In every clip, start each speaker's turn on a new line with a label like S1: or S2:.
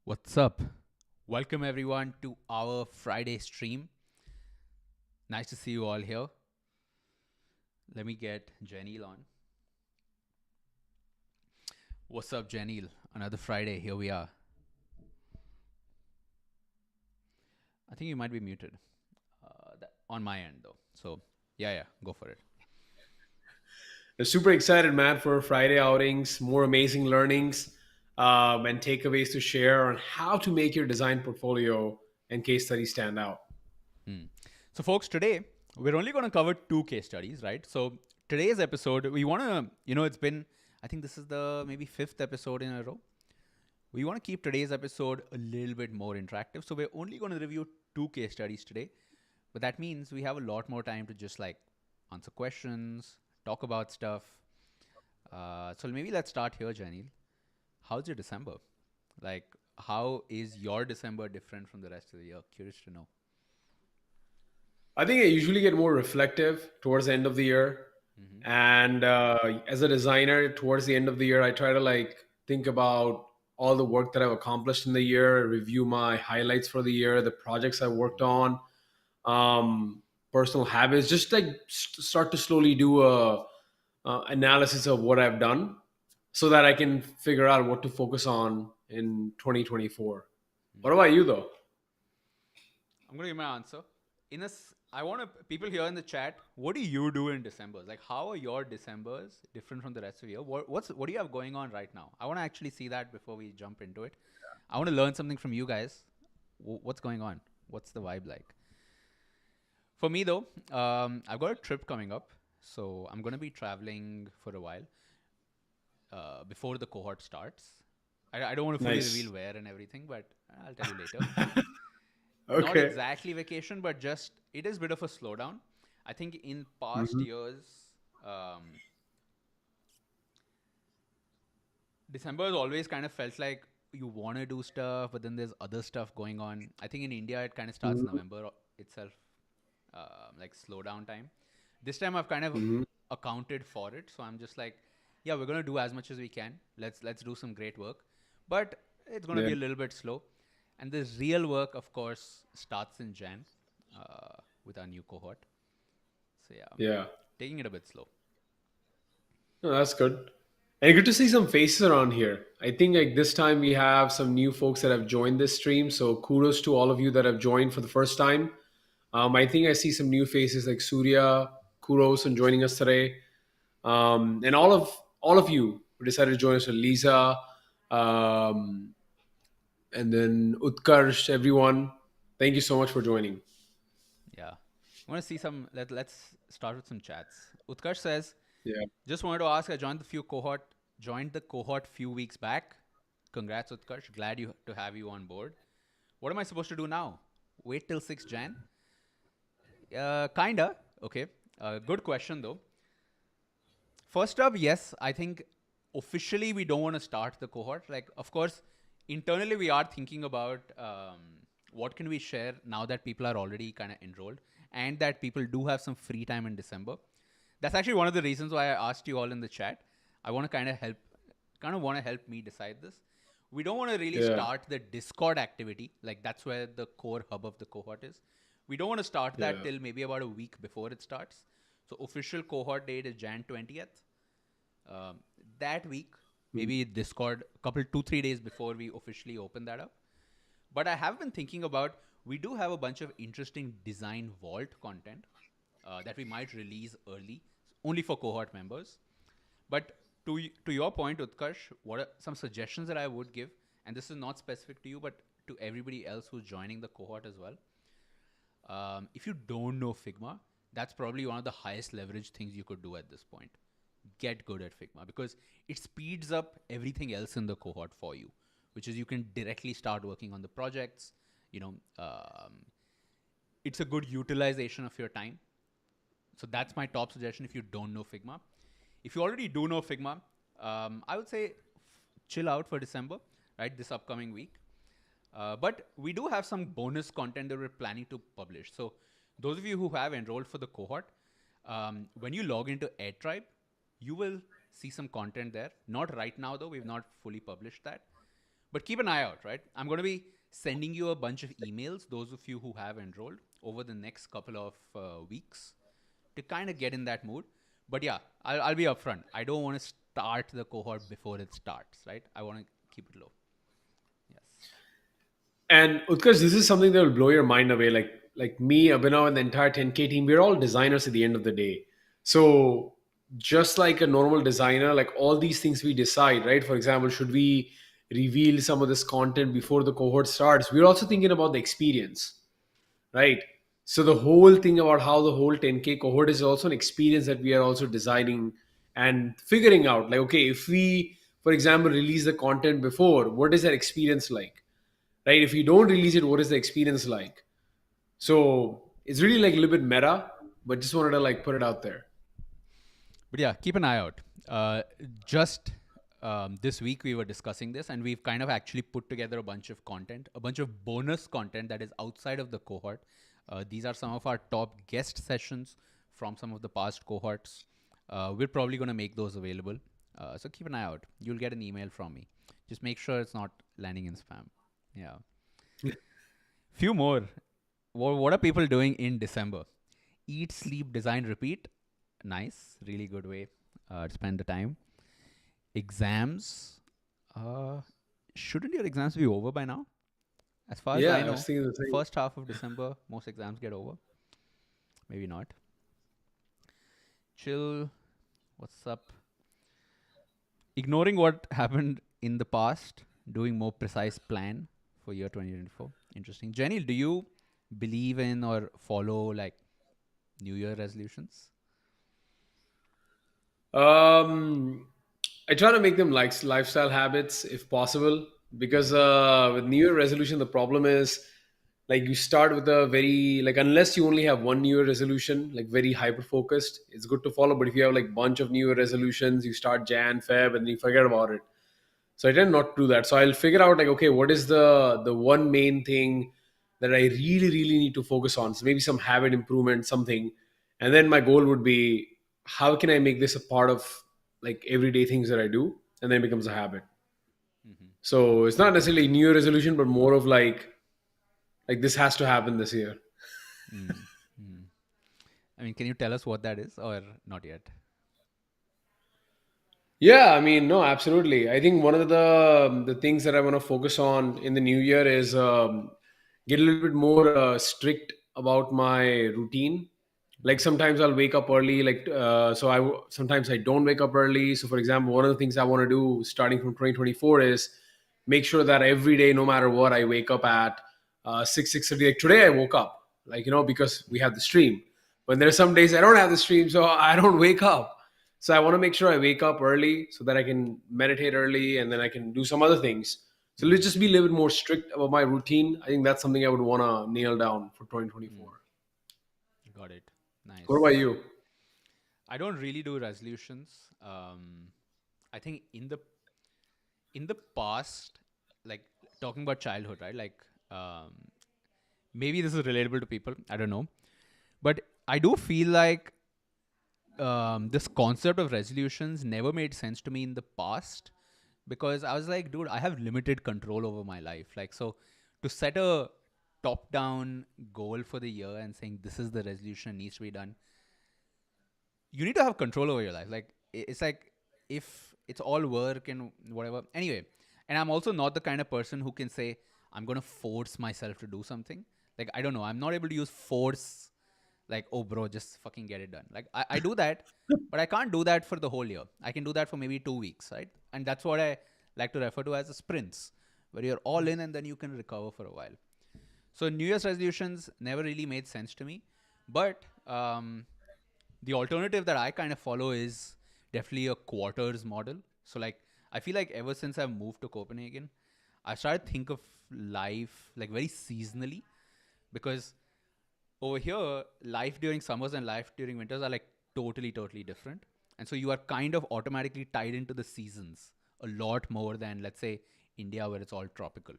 S1: What's up? Welcome everyone to our Friday stream. Nice to see you all here. Let me get Janil on. What's up, Janil? Another Friday. Here we are. I think you might be muted on my end, though. So, yeah, go for it.
S2: I'm super excited, man, for Friday outings, more amazing learnings, and takeaways to share on how to make your design portfolio and case study stand out.
S1: Hmm. So, folks, today we're only going to cover two case studies, right? So, today's episode, we want to, it's been, I think this is the maybe fifth episode in a row. We want to keep today's episode a little bit more interactive. So, we're only going to review two case studies today. But that means we have a lot more time to just like answer questions, talk about stuff. So maybe let's start here, Janil. How's your December? Like, how is your December different from the rest of the year? Curious to know.
S2: I think I usually get more reflective towards the end of the year.
S1: Mm-hmm.
S2: And as a designer, towards the end of the year, I try to think about all the work that I've accomplished in the year, review my highlights for the year, the projects I worked on, personal habits, just start to slowly do a analysis of what I've done so that I can figure out what to focus on in 2024. What
S1: Mm-hmm.
S2: about you, though?
S1: I'm gonna give my answer. I want to people here in the chat. What do you do in December? Like, how are your Decembers different from the rest of the year? What do you have going on right now? I want to actually see that before we jump into it. I want to learn something from you guys. What's going on? What's the vibe like? For me, though, I've got a trip coming up, so I'm going to be traveling for a while before the cohort starts. I don't want to fully
S2: Nice.
S1: reveal where and everything, but I'll tell you later. Not
S2: Okay.
S1: exactly vacation, but just it is a bit of a slowdown. I think in past
S2: Hmm.
S1: years, um, December has always kind of felt like you want to do stuff, but then there's other stuff going on. I think in India, it kind of starts
S2: Hmm.
S1: November itself, like slowdown time. This time I've kind of
S2: Hmm.
S1: accounted for it, so I'm just like, yeah, we're gonna do as much as we can. Let's do some great work, but it's gonna
S2: Yeah.
S1: be a little bit slow. And the real work, of course, starts in Jan with our new cohort. So yeah,
S2: Yeah.
S1: taking it a bit slow.
S2: No, that's good. And good to see some faces around here. I think this time we have some new folks that have joined this stream. So kudos to all of you that have joined for the first time. I think I see some new faces like Surya, kudos on joining us today. And all of you who decided to join us, Lisa, um, and then Utkarsh, everyone. Thank you so much for joining.
S1: Yeah, I want to see some. Let's start with some chats. Utkarsh says,
S2: Yeah.
S1: just wanted to ask. I joined the cohort few weeks back. Congrats, Utkarsh. Glad you to have you on board. What am I supposed to do now? Wait till 6 Jan? Kinda. Okay. Good question though. First up, yes, I think officially we don't want to start the cohort. Like, of course, internally we are thinking about what can we share now that people are already kind of enrolled and that people do have some free time in December. That's actually one of the reasons why I asked you all in the chat. I want to kind of want to help me decide this. We don't want to really
S2: Yeah.
S1: start the Discord activity. Like, that's where the core hub of the cohort is. We don't want to start that
S2: Yeah.
S1: till maybe about a week before it starts. So official cohort date is Jan 20th. Um, that week,
S2: Mm.
S1: maybe Discord, a couple 2 3 days before we officially open that up. But I have been thinking about we do have a bunch of interesting design vault content that we might release early, only for cohort members. But to your point, Utkarsh, what are some suggestions that I would give? And this is not specific to you, but to everybody else who's joining the cohort as well. If you don't know Figma, that's probably one of the highest leverage things you could do at this point. Get good at Figma because it speeds up everything else in the cohort for you, which is you can directly start working on the projects. You know, it's a good utilization of your time. So that's my top suggestion if you don't know Figma. If you already do know Figma, I would say chill out for December, right? This upcoming week. But we do have some bonus content that we're planning to publish. So those of you who have enrolled for the cohort, when you log into AirTribe, you will see some content there. Not right now, though. We've not fully published that. But keep an eye out, right? I'm going to be sending you a bunch of emails, those of you who have enrolled, over the next couple of weeks to kind of get in that mood. But yeah, I'll be upfront. I don't want to start the cohort before it starts, right? I want to keep it low. Yes.
S2: And Utkarsh, this is something that will blow your mind away. Like me, Abhinav, and the entire 10K team, we're all designers at the end of the day. So just like a normal designer, like all these things we decide, right? For example, should we reveal some of this content before the cohort starts? We're also thinking about the experience, right? So the whole thing about how the whole 10K cohort is also an experience that we are also designing and figuring out. Like, okay, if we, for example, release the content before, what is that experience like? Right? If you don't release it, what is the experience like? So it's really like a little bit meta, but just wanted to like put it out there.
S1: But yeah, keep an eye out. Just this week we were discussing this, and we've kind of actually put together a bunch of content, a bunch of bonus content that is outside of the cohort. These are some of our top guest sessions from some of the past cohorts. We're probably going to make those available. So keep an eye out. You'll get an email from me. Just make sure it's not landing in spam. Yeah. Few more. What are people doing in December? Eat, sleep, design, repeat. Nice. Really good way to spend the time. Exams. Uh, shouldn't your exams be over by now? As far as
S2: Yeah,
S1: I
S2: I was
S1: know,
S2: thinking the same.
S1: first half of December, most exams get over. Maybe not. Chill. What's up? Ignoring what happened in the past, doing more precise plan for year 2024. Interesting. Jenny, do you believe in or follow like New Year resolutions?
S2: Um, I try to make them like lifestyle habits if possible, because with New Year resolution, the problem is like you start with a very like unless you only have one New Year resolution, like very hyper focused, it's good to follow. But if you have like bunch of New Year resolutions, you start Jan, Feb, and you forget about it. So I tend not to do that. So I'll figure out like, okay, what is the one main thing that I really need to focus on? So maybe some habit improvement, something. And then my goal would be how can I make this a part of like everyday things that I do? And then it becomes a habit.
S1: Mm-hmm.
S2: So it's not necessarily New Year resolution, but more of like this has to happen this year.
S1: Mm. Mm. I mean, can you tell us what that is or not yet?
S2: Yeah, I mean, no, absolutely. I think one of the things that I want to focus on in the new year is get a little bit more strict about my routine. Like sometimes I'll wake up early, like sometimes I don't wake up early. So, for example, one of the things I want to do starting from 2024 is make sure that every day, no matter what, I wake up at 6:30. Like today, I woke up, like because we have the stream. But there are some days I don't have the stream, so I don't wake up. So I want to make sure I wake up early so that I can meditate early and then I can do some other things. So let's
S1: Mm-hmm.
S2: just be a little bit more strict about my routine. I think that's something I would want to nail down for 2024.
S1: Mm. Got it.
S2: What
S1: Nice.
S2: about you?
S1: I don't really do resolutions. I think in the past, like talking about childhood, right? Like um, maybe this is relatable to people. I don't know, but I do feel like this concept of resolutions never made sense to me in the past because I was like, dude, I have limited control over my life. Like, so to set a top down goal for the year and saying this is the resolution needs to be done, you need to have control over your life. Like, it's like if it's all work and whatever. Anyway, and I'm also not the kind of person who can say, I'm going to force myself to do something. Like, I don't know. I'm not able to use force like, oh, bro, just fucking get it done. Like, I do that, but I can't do that for the whole year. I can do that for maybe 2 weeks, right? And that's what I like to refer to as a sprints, where you're all in and then you can recover for a while. So, New Year's resolutions never really made sense to me. But the alternative that I kind of follow is definitely a quarters model. So, like, I feel like ever since I've moved to Copenhagen, I started to think of life like very seasonally because over here, life during summers and life during winters are like totally different. And so you are kind of automatically tied into the seasons a lot more than, let's say, India, where it's all tropical.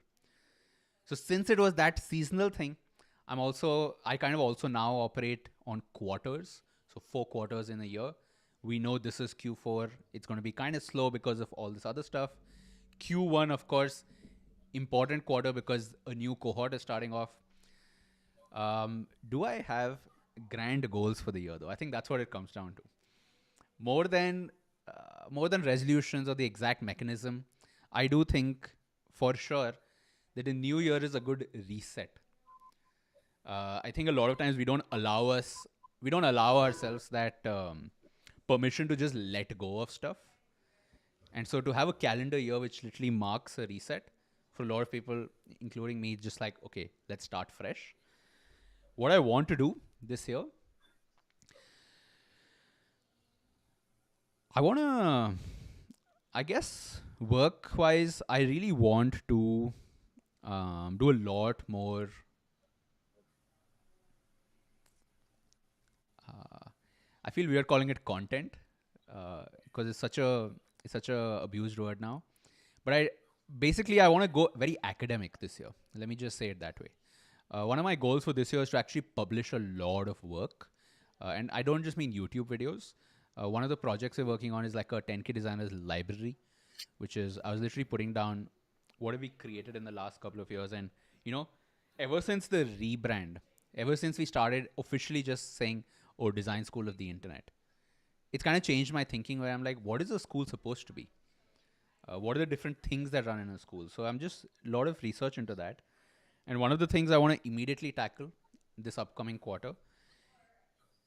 S1: So since it was that seasonal thing, I kind of also now operate on quarters. So 4 quarters in a year. We know this is Q4. It's going to be kind of slow because of all this other stuff. Q1, of course, important quarter because a new cohort is starting off. Do I have grand goals for the year though? I think that's what it comes down to. More than more than resolutions or the exact mechanism, I do think for sure that a new year is a good reset. I think a lot of times we don't allow ourselves that permission to just let go of stuff. And so to have a calendar year which literally marks a reset for a lot of people, including me, just like, okay, let's start fresh. What I want to do this year, I want to, I guess, work wise, I really want to do a lot more. I feel we are calling it content because it's such a abused word now. But I want to go very academic this year. Let me just say it that way. One of my goals for this year is to actually publish a lot of work, and I don't just mean YouTube videos. One of the projects we're working on is like a 10K designers library, which is I was literally putting down what have we created in the last couple of years, and you know, ever since the rebrand, ever since we started officially just saying, "Oh, design school of the internet," it's kind of changed my thinking. Where I'm like, what is a school supposed to be? What are the different things that run in a school? So I'm just a lot of research into that. And one of the things I want to immediately tackle this upcoming quarter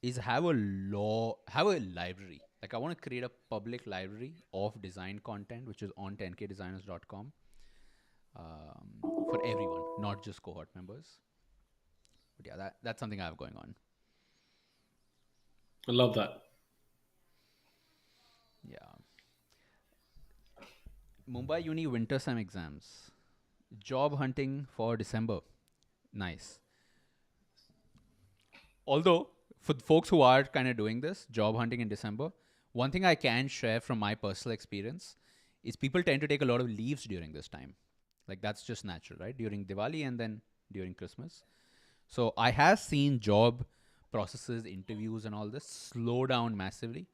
S1: is have a library. Like I want to create a public library of design content, which is on 10kdesigners.com for everyone, not just cohort members. But yeah, that's something I have going on.
S2: I love that.
S1: Yeah. Mumbai Uni winter sem exams. Job hunting for December. Nice. Although, for folks who are kind of doing this, job hunting in December, one thing I can share from my personal experience is people tend to take a lot of leaves during this time. Like that's just natural, right? During Diwali and then during Christmas. So I have seen job processes, interviews, and all this slow down massively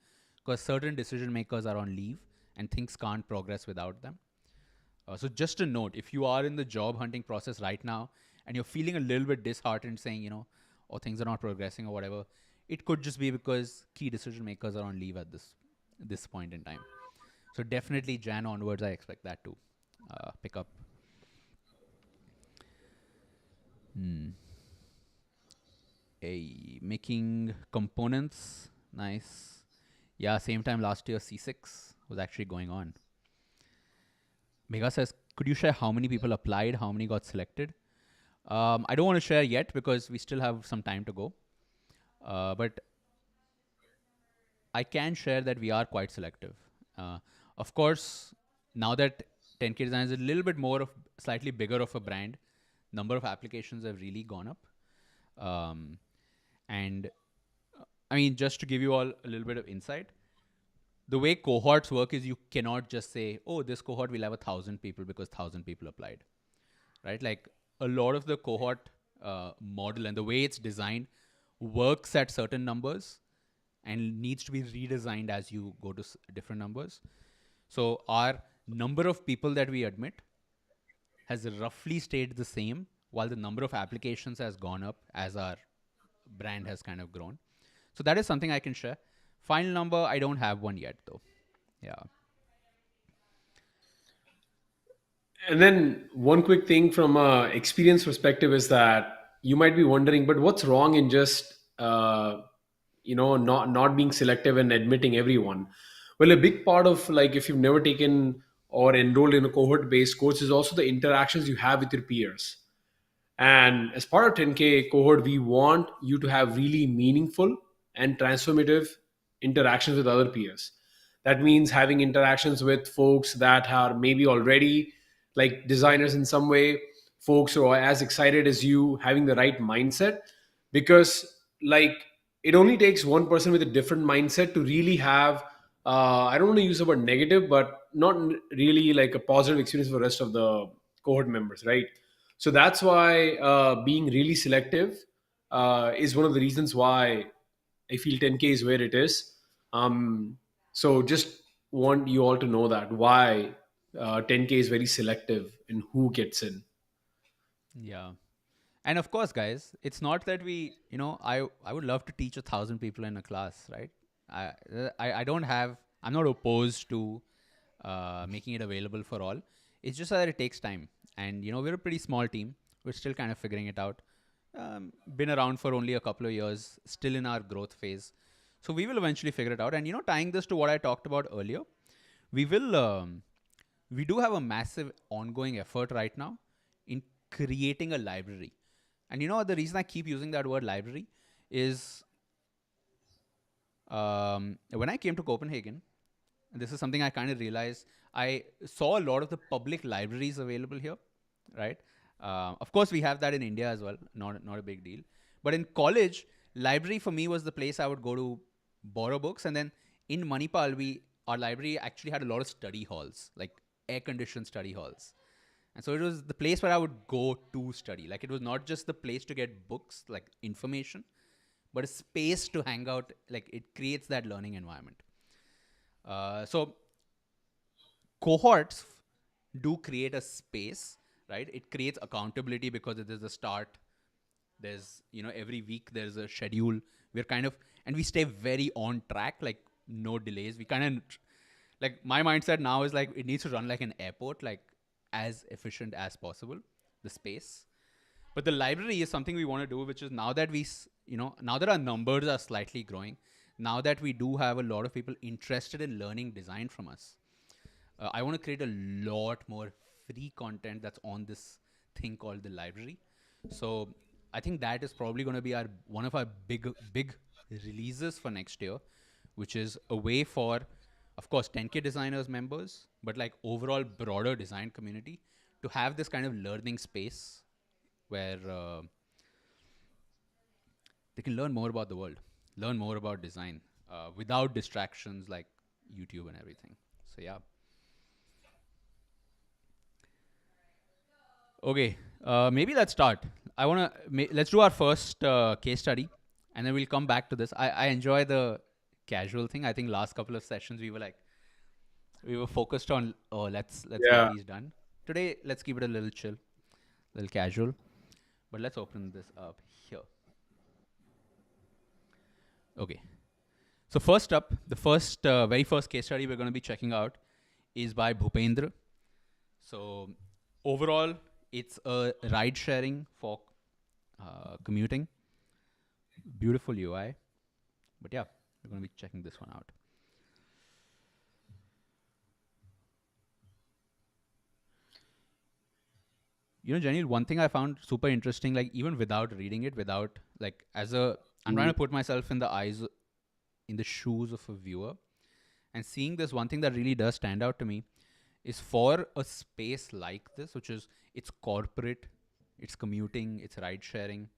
S1: because certain decision makers are on leave and things can't progress without them. So just a note, if you are in the job hunting process right now and you're feeling a little bit disheartened saying, or things are not progressing or whatever, it could just be because key decision makers are on leave at this point in time. So definitely Jan onwards, I expect that to pick up. Making components, nice. Yeah, same time last year, C6 was actually going on. Mega says, could you share how many people applied, how many got selected? I don't want to share yet because we still have some time to go. But I can share that we are quite selective. Of course, now that 10K Design is a little bit more of slightly bigger of a brand, number of applications have really gone up. And I mean, just to give you all a little bit of insight, the way cohorts work is you cannot just say, oh, this cohort will have 1,000 people because 1,000 people applied, right? Like a lot of the cohort model and the way it's designed works at certain numbers and needs to be redesigned as you go to different numbers. So our number of people that we admit has roughly stayed the same while the number of applications has gone up as our brand has kind of grown. So that is something I can share. Final number, I don't have one yet though. Yeah.
S2: And then one quick thing from a experience perspective is that you might be wondering, but what's wrong in just not being selective and admitting everyone? Well, a big part of, like, if you've never taken or enrolled in a cohort based course is also the interactions you have with your peers. And as part of 10K cohort, we want you to have really meaningful and transformative interactions with other peers. That means having interactions with folks that are maybe already like designers in some way, folks who are as excited as you, having the right mindset. Because, like, it only takes one person with a different mindset to really have, I don't want to use the word negative, but not really like a positive experience for the rest of the cohort members, right? So that's why being really selective is one of the reasons why I feel 10K is where it is. So just want you all to know that why 10K is very selective in who gets in.
S1: Yeah. And of course, guys, it's not that I would love to teach 1,000 people in a class, right? I, I don't have, I'm not opposed to making it available for all. It's just that it takes time. And, we're a pretty small team. We're still kind of figuring it out. Been around for only a couple of years, still in our growth phase. So we will eventually figure it out. And, tying this to what I talked about earlier, we will, we do have a massive ongoing effort right now in creating a library. And the reason I keep using that word library is when I came to Copenhagen, and this is something I kind of realized, I saw a lot of the public libraries available here, right? Of course, we have that in India as well, not a big deal. But in college, library for me was the place I would go to borrow books. And then in Manipal, our library actually had a lot of study halls, like air conditioned study halls. And so it was the place where I would go to study. Like it was not just the place to get books, like information, but a space to hang out. Like it creates that learning environment. So cohorts do create a space, right? It creates accountability because there's a start. There's, every week there's a schedule. We're kind of, and we stay very on track, like no delays. We kind of, like my mindset now is like, it needs to run like an airport, like as efficient as possible, the space. But the library is something we want to do, which is now that now that our numbers are slightly growing, now that we do have a lot of people interested in learning design from us, I want to create a lot more free content that's on this thing called the library. So I think that is probably going to be one of our big releases for next year, which is a way for, of course, 10K designers members, but like overall broader design community to have this kind of learning space where they can learn more about the world, learn more about design without distractions like YouTube and everything. So yeah. Okay, maybe let's start. Let's do our first case study, and then we'll come back to this. I enjoy the casual thing. I think last couple of sessions we were focused on, oh, let's get
S2: Yeah.
S1: these done. Today let's keep it a little chill, a little casual. But let's open this up here. Okay. So first up, the very first case study we're going to be checking out is by Bhupendra. So overall, it's a ride sharing for commuting. Beautiful UI. But yeah, we're going to be checking this one out. Jenny, one thing I found super interesting, like even without reading it, I'm trying to put myself in the shoes of a viewer, and seeing this, one thing that really does stand out to me is for a space like this, which is, it's corporate, it's commuting, it's ride sharing.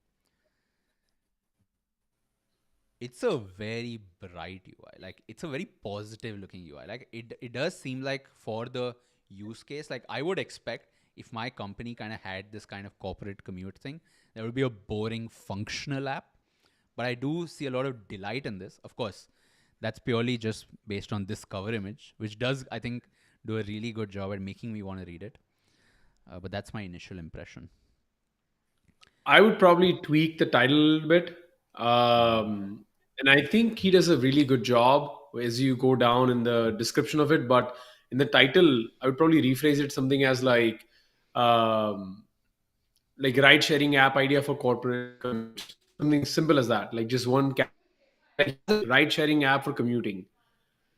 S1: It's a very bright UI. Like it's a very positive looking UI. Like it does seem like for the use case, like I would expect if my company kind of had this kind of corporate commute thing, there would be a boring functional app. But I do see a lot of delight in this. Of course, that's purely just based on this cover image, which does, I think, do a really good job at making me want to read it. But that's my initial impression.
S2: I would probably tweak the title a little bit. And I think he does a really good job as you go down in the description of it. But in the title, I would probably rephrase it something as um, like ride sharing app idea for corporate commutes. Something simple as that. Like just one ride sharing app for commuting.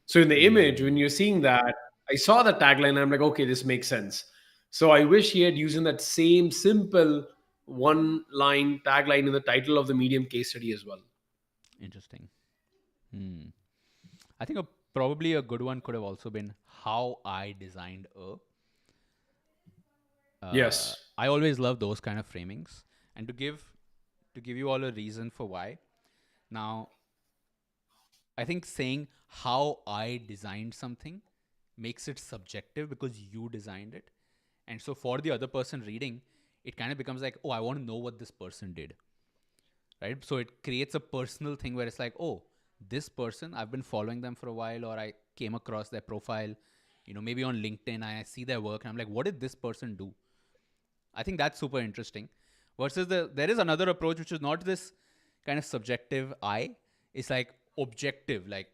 S2: So in the image, when you're seeing that, I saw the tagline and I'm like, okay, this makes sense. So I wish he had using that same simple one line tagline in the title of the Medium case study as well.
S1: Interesting. Hmm. I think probably a good one could have also been how I designed a.
S2: Yes.
S1: I always love those kind of framings, and to give you all a reason for why. Now, I think saying how I designed something makes it subjective because you designed it, and so for the other person reading, it kind of becomes like, oh, I want to know what this person did, right? So it creates a personal thing where it's like, oh, this person, I've been following them for a while, or I came across their profile. maybe on LinkedIn, I see their work and I'm like, what did this person do? I think that's super interesting. Versus there is another approach which is not this kind of subjective eye. It's like objective, like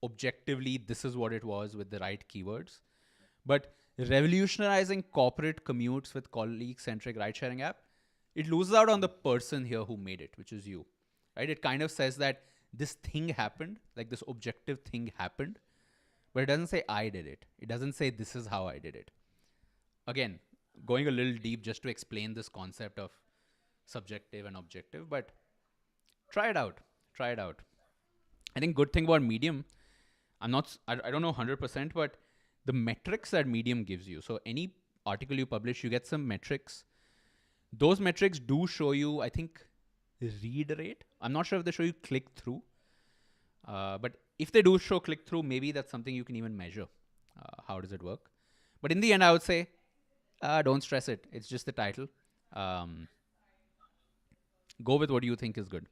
S1: objectively, this is what it was with the right keywords. But revolutionizing corporate commutes with colleague-centric ride-sharing app, it loses out on the person here who made it, which is you, right? It kind of says that this thing happened, like this objective thing happened, but it doesn't say I did it. It doesn't say this is how I did it. Again, going a little deep just to explain this concept of subjective and objective, but try it out. Try it out. I think good thing about Medium, I don't know 100%, but the metrics that Medium gives you. So any article you publish, you get some metrics. Those metrics do show you, I think, read rate. I'm not sure if they show you click through, but if they do show click through, maybe that's something you can even measure. How does it work? But in the end, I would say, don't stress it. It's just the title. Go with what you think is good.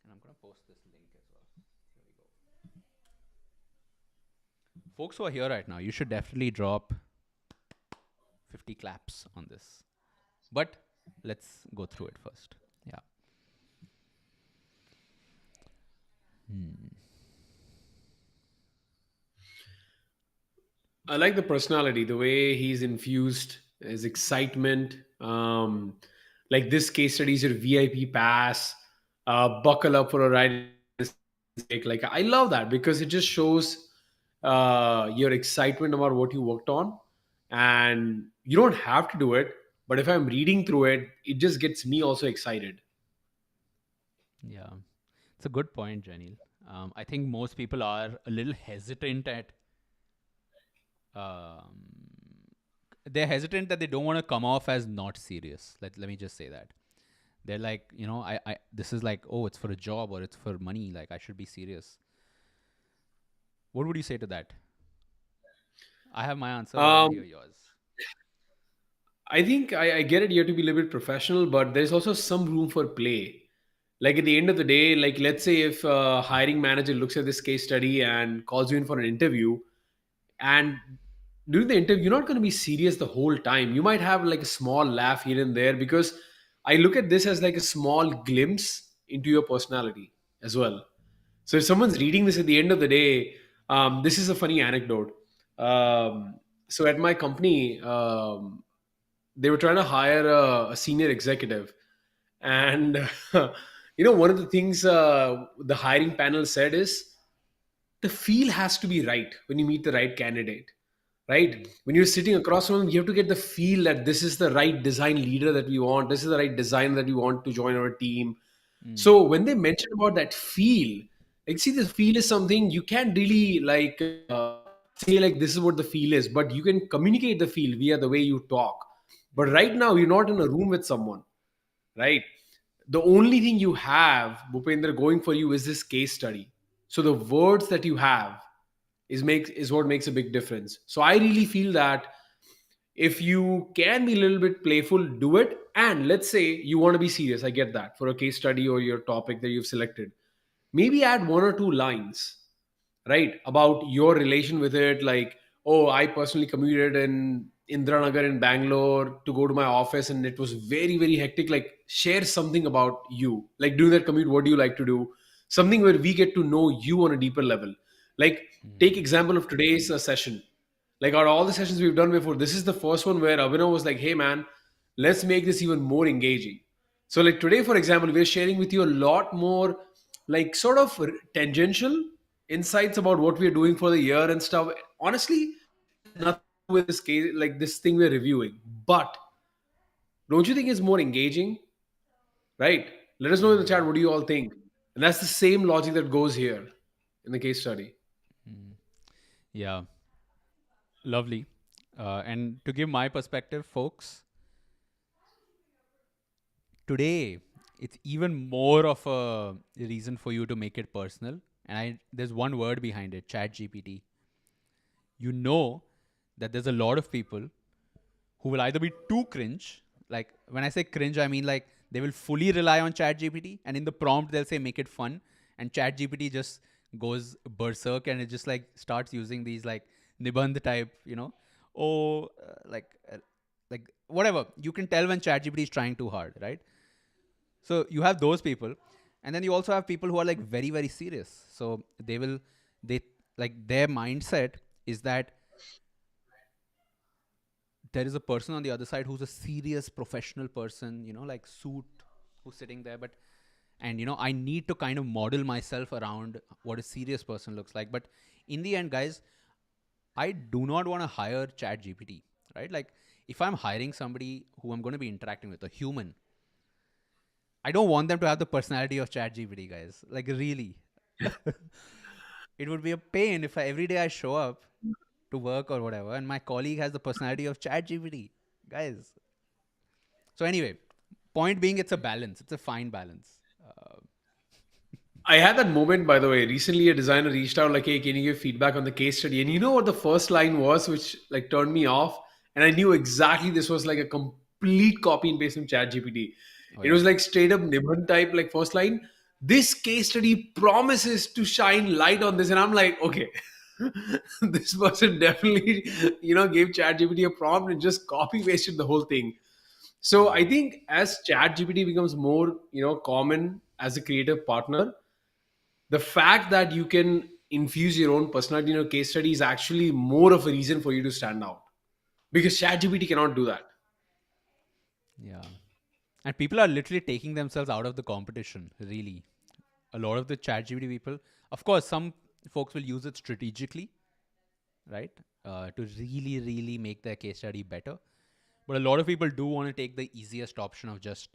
S1: And I'm going to post this link as well. Here we go. Folks who are here right now, you should definitely drop 50 claps on this. But let's go through it first. Yeah.
S2: I like the personality, the way he's infused his excitement. Like this case study is your VIP pass. Buckle up for a ride. Like I love that because it just shows your excitement about what you worked on, and you don't have to do it. But if I'm reading through it, it just gets me also excited.
S1: Yeah. It's a good point, Janil. I think most people are a little hesitant at. Um, they're hesitant that they don't want to come off as not serious. Let me just say that. They're like, this is like, oh, it's for a job or it's for money. Like, I should be serious. What would you say to that? I have my answer, but I want to
S2: Um,
S1: hear yours.
S2: I think I get it. You have to be a little bit professional, but there's also some room for play. Like at the end of the day, like let's say if a hiring manager looks at this case study and calls you in for an interview, and during the interview, you're not going to be serious the whole time. You might have like a small laugh here and there because I look at this as like a small glimpse into your personality as well. So if someone's reading this at the end of the day, this is a funny anecdote. So at my company, they were trying to hire a senior executive, and one of the things the hiring panel said is the feel has to be right when you meet the right candidate, right? When you're sitting across from them, you have to get the feel that this is the right design leader that we want, this is the right designer that we want to join our team.
S1: Mm,
S2: So when they mention about that feel, like see, the feel is something you can't really like say like this is what the feel is, but you can communicate the feel via the way you talk. But right now you're not in a room with someone, right? The only thing you have, Bhupendra, going for you is this case study. So the words that you have is what makes a big difference. So I really feel that if you can be a little bit playful, do it. And let's say you want to be serious, I get that, for a case study or your topic that you've selected. Maybe add one or two lines, right, about your relation with it. Like, oh, I personally commuted in Indranagar in Bangalore to go to my office, and it was very, very hectic. Like, share something about you. Like, during that commute, what do you like to do? Something where we get to know you on a deeper level. Like, take
S1: mm,
S2: example of today's session. Like, out of all the sessions we've done before, this is the first one where Abhinav was like, hey, man, let's make this even more engaging. So, like today, for example, we're sharing with you a lot more, like, sort of tangential insights about what we're doing for the year and stuff. Honestly, it has nothing to do with this case, like this thing we're reviewing. But don't you think it's more engaging, right? Let us know in the chat,
S1: mm,
S2: what do you all think? And that's the same logic that goes here in the case study.
S1: mm. Yeah, lovely. And to give my perspective, folks, today it's even more of a reason for you to make it personal. And there's one word behind it, Chat GPT. You know that there's a lot of people who will either be too cringe. Like when I say cringe, I mean like they will fully rely on Chat GPT, and in the prompt they'll say make it fun, and ChatGPT just goes berserk and it just like starts using these like Nibandh type, oh, like whatever. You can tell when ChatGPT is trying too hard, right? So you have those people, and then you also have people who are like very very serious. So they like their mindset is that there is a person on the other side who's a serious professional person, like suit, who's sitting there, but and I need to kind of model myself around what a serious person looks like. But in the end, guys, I do not want to hire Chat GPT, right? Like, if I'm hiring somebody who I'm going to be interacting with, a human, I don't want them to have the personality of Chat GPT, guys. Like, really, it would be a pain if every day I show up to work or whatever, and my colleague has the personality of Chat GPT, guys. So anyway, point being, it's a balance. It's a fine balance. Uh,
S2: I had that moment, by the way. Recently, a designer reached out like, "Hey, can you give feedback on the case study?" And you know what the first line was, which like turned me off, and I knew exactly this was like a complete copy and paste from ChatGPT.
S1: oh
S2: It
S1: yeah,
S2: was like straight up Nibbon type, like first line. This case study promises to shine light on this, and I'm like, okay, this person definitely, gave ChatGPT a prompt and just copy pasted the whole thing. So I
S1: yeah,
S2: think as ChatGPT becomes more, common as a creative partner, the fact that you can infuse your own personality in your case study is actually more of a reason for you to stand out, because ChatGPT cannot do that.
S1: yeah. And people are literally taking themselves out of the competition. Really, a lot of the ChatGPT people, of course, some folks will use it strategically, right, to really, really make their case study better. But a lot of people do want to take the easiest option of just,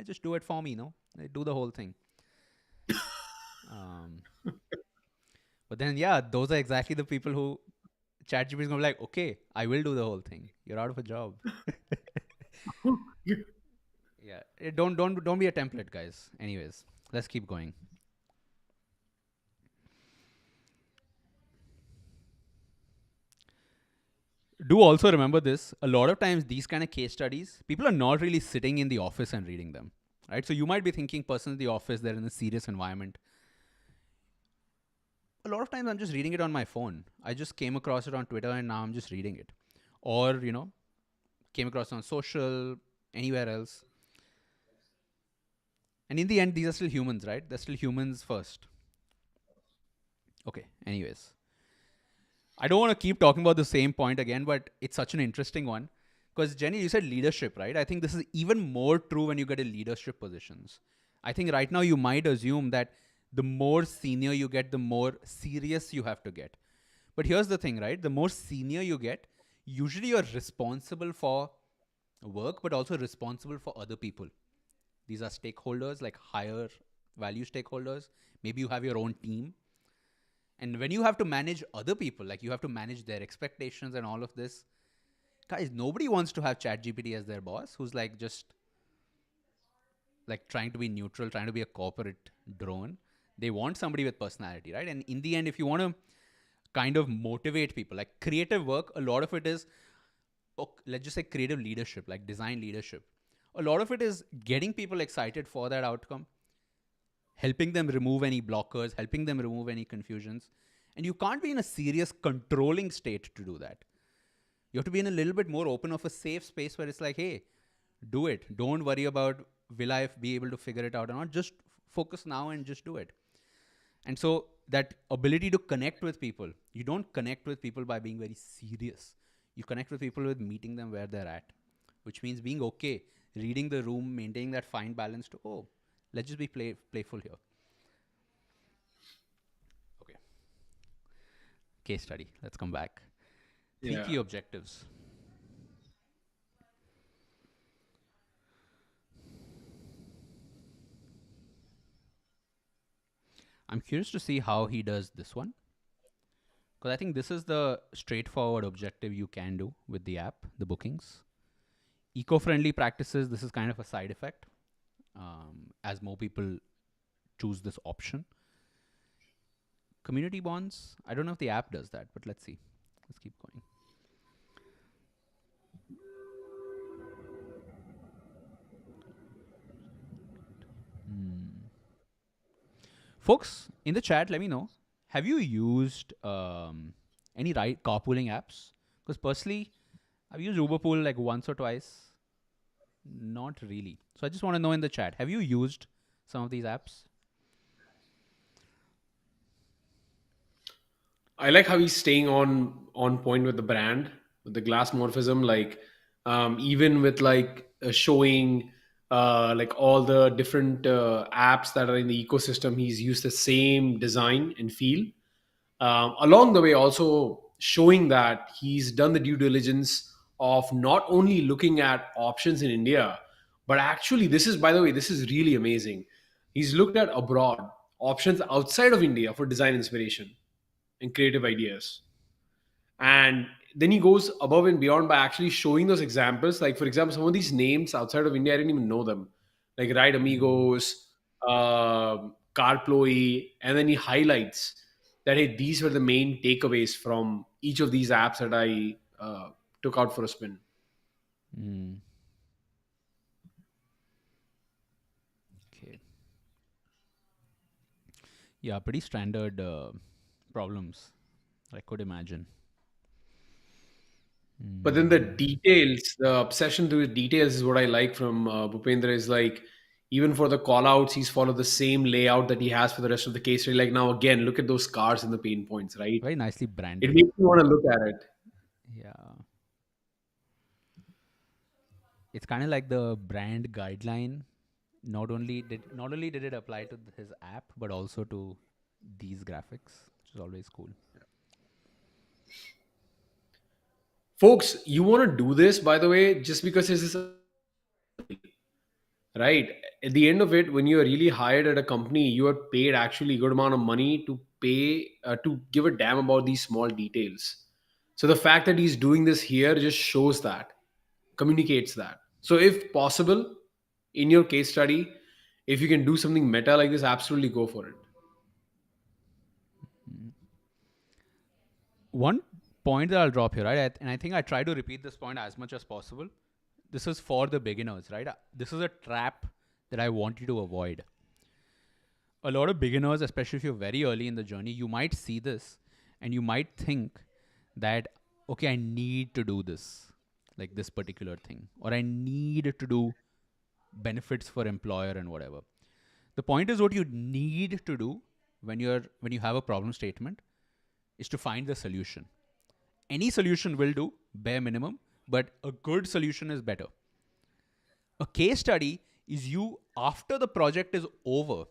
S1: just do it for me, do the whole thing. Um, but then, yeah, those are exactly the people who ChatGPT is going to be like, okay, I will do the whole thing. You're out of a job. Yeah, don't be a template, guys. Anyways, let's keep going. Do also remember this. A lot of times, these kind of case studies, people are not really sitting in the office and reading them, right? So you might be thinking, person in the office, they're in a serious environment. A lot of times, I'm just reading it on my phone. I just came across it on Twitter, and now I'm just reading it, or came across it on social, anywhere else. And in the end, these are still humans, right? They're still humans first. Okay. Anyways, I don't want to keep talking about the same point again, but it's such an interesting one. Because Jenny, you said leadership, right? I think this is even more true when you get in leadership positions. I think right now you might assume that the more senior you get, the more serious you have to get. But here's the thing, right? The more senior you get, usually you're responsible for work, but also responsible for other people. These are stakeholders, like higher value stakeholders. Maybe you have your own team. And when you have to manage other people, like you have to manage their expectations and all of this, guys, nobody wants to have ChatGPT as their boss who's like just like trying to be neutral, trying to be a corporate drone. They want somebody with personality, right? And in the end, if you want to kind of motivate people, like creative work, a lot of it is, let's just say creative leadership, like design leadership. A lot of it is getting people excited for that outcome, helping them remove any blockers, helping them remove any confusions. And you can't be in a serious controlling state to do that. You have to be in a little bit more open of a safe space where it's like, hey, do it. Don't worry about will I be able to figure it out or not. Just focus now and just do it. And so that ability to connect with people, you don't connect with people by being very serious. You connect with people with meeting them where they're at, which means being okay, reading the room, maintaining that fine balance to, oh, let's just be playful here. Okay. Case study. Let's come back. Three
S2: Yeah.
S1: key objectives. I'm curious to see how he does this one, because I think this is the straightforward objective you can do with the app, the bookings. Eco friendly practices, this is kind of a side effect as more people choose this option. Community bonds, I don't know if the app does that, but let's see. Let's keep going. Folks in the chat, let me know. Have you used any carpooling apps? Because personally, I've used Uberpool like once or twice. Not really. So I just want to know in the chat, have you used some of these apps?
S2: I like how he's staying on point with the brand, with the glass morphism. Like even with like showing like all the different apps that are in the ecosystem, he's used the same design and feel. Along the way, also showing that he's done the due diligence of not only looking at options in India, but actually, this is, by the way, this is really amazing. He's looked at abroad options outside of India for design inspiration and creative ideas. And then he goes above and beyond by actually showing those examples. Like, for example, some of these names outside of India, I didn't even know them, like Ride
S1: Mm.
S2: Amigos, CarPloy, and then he highlights that, hey, these were the main takeaways from each of these apps that I took out for a spin.
S1: Mm. Okay. Yeah, pretty standard problems. I could imagine.
S2: But then the
S1: Mm.
S2: details, the obsession to the details is what I like from Bhupendra. Is like even for the call outs, he's followed the same layout that he has for the rest of the case study. Like now, again, look at those cars and the pain points, right?
S1: Very nicely
S2: It
S1: branded.
S2: makes you want to look at it.
S1: Yeah. It's kind of like the brand guideline. Not only did it apply to his app, but also to these graphics, which is always cool.
S2: Folks, you want to do this, by the way, just because this is right. At the end of it, when you are really hired at a company, you are paid actually a good amount of money to pay to give a damn about these small details. So the fact that he's doing this here just shows that, communicates that. So if possible, in your case study, if you can do something meta like this, absolutely go for it.
S1: Mm. One point that I'll drop here, right? And I think I try to repeat this point as much as possible. This is for the beginners, right? This is a trap that I want you to avoid. A lot of beginners, especially if you're very early in the journey, you might see this and you might think that, okay, I need to do this, like this particular thing, or I need to do benefits for employer and whatever. The point is, what you need to do when you have a problem statement is to find the solution. Any solution will do, bare minimum, but a good solution is better. A case study is you, after the project is over,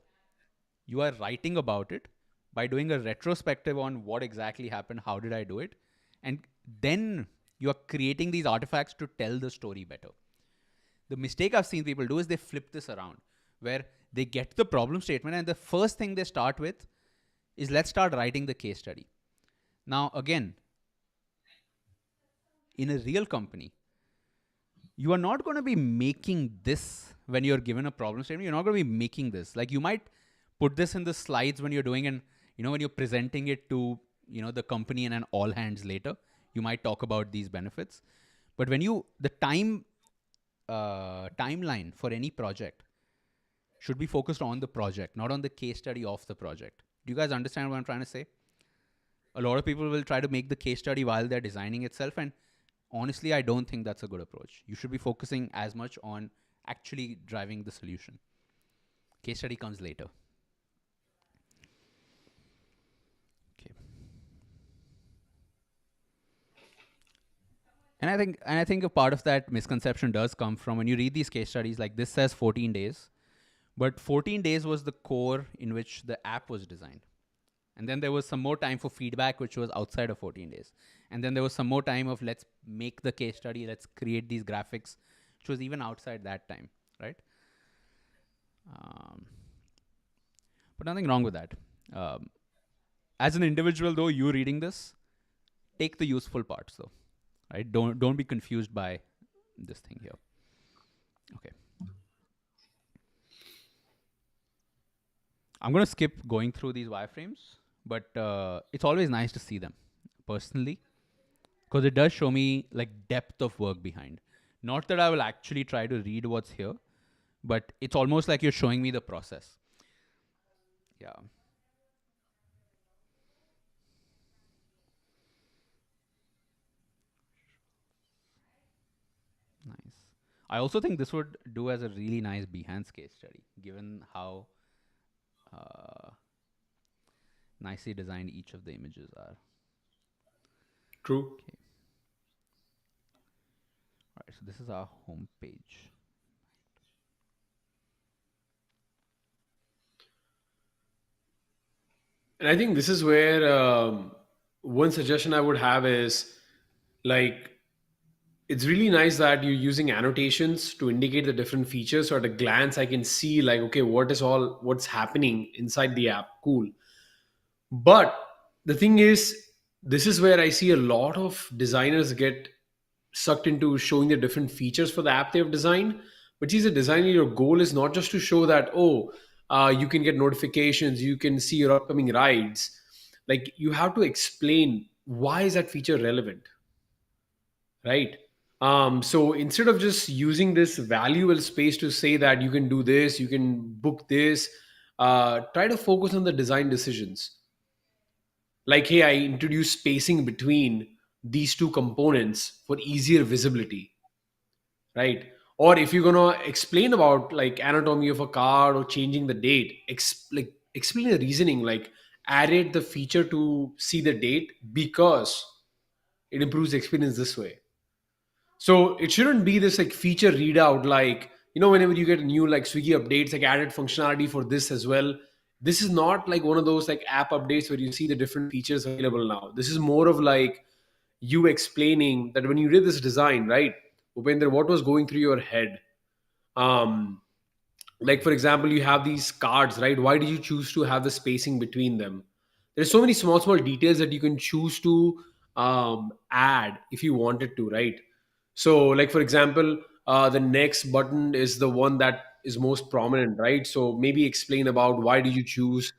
S1: you are writing about it by doing a retrospective on what exactly happened, how did I do it, and then you are creating these artifacts to tell the story better. The mistake I've seen people do is they flip this around, where they get the problem statement and the first thing they start with is, let's start writing the case study. Now, again, in a real company, you are not going to be making this when you're given a problem statement. You're not going to be making this. Like, you might put this in the slides when you're doing, and when you're presenting it to the company in an all hands later, you might talk about these benefits. But when the timeline for any project should be focused on the project, not on the case study of the project. Do you guys understand what I'm trying to say? A lot of people will try to make the case study while they're designing itself, and honestly, I don't think that's a good approach. You should be focusing as much on actually driving the solution. Case study comes later. Okay. And I think a part of that misconception does come from when you read these case studies, like this says 14 days, but 14 days was the core in which the app was designed. And then there was some more time for feedback, which was outside of 14 days. And then there was some more time of, let's make the case study, let's create these graphics, which was even outside that time, right? Um, but nothing wrong with that. Um, as an individual, though, you reading this, take the useful parts, though, right? Don't be confused by this thing here. Okay. I'm going to skip going through these wireframes, but it's always nice to see them personally, because it does show me like depth of work behind. Not that I will actually try to read what's here, but it's almost like you're showing me the process. Yeah. I also think this would do as a really nice Behance case study, given how uh, nicely designed each of the images are.
S2: True.
S1: Okay, all right. So this is our home page.
S2: And I think this is where one suggestion I would have is like it's really nice that you're using annotations to indicate the different features. So at a glance, I can see like, okay, what's happening inside the app. Cool. But the thing is, this is where I see a lot of designers get sucked into showing the different features for the app they've designed. But as a designer, your goal is not just to show that, oh, you can get notifications, you can see your upcoming rides. Like you have to explain why is that feature relevant, right? So instead of just using this valuable space to say that you can do this, you can book this, try to focus on the design decisions. Like, hey, I introduce spacing between these two components for easier visibility, right? Or if you're gonna explain about like anatomy of a car or changing the date, like explain the reasoning, like added the feature to see the date because it improves the experience this way. So it shouldn't be this like feature readout, like whenever you get a new like Swiggy updates, like added functionality for this as well. This is not like one of those like app updates where you see the different features available now. This is more of like you explaining that when you did this design, right, Bhupendra, what was going through your head? Um, like for example, you have these cards, right? Why did you choose to have the spacing between them? There's so many small details that you can choose to add if you wanted to, right? So like for example, the next button is the one that is most prominent, right? So maybe explain about why did you choose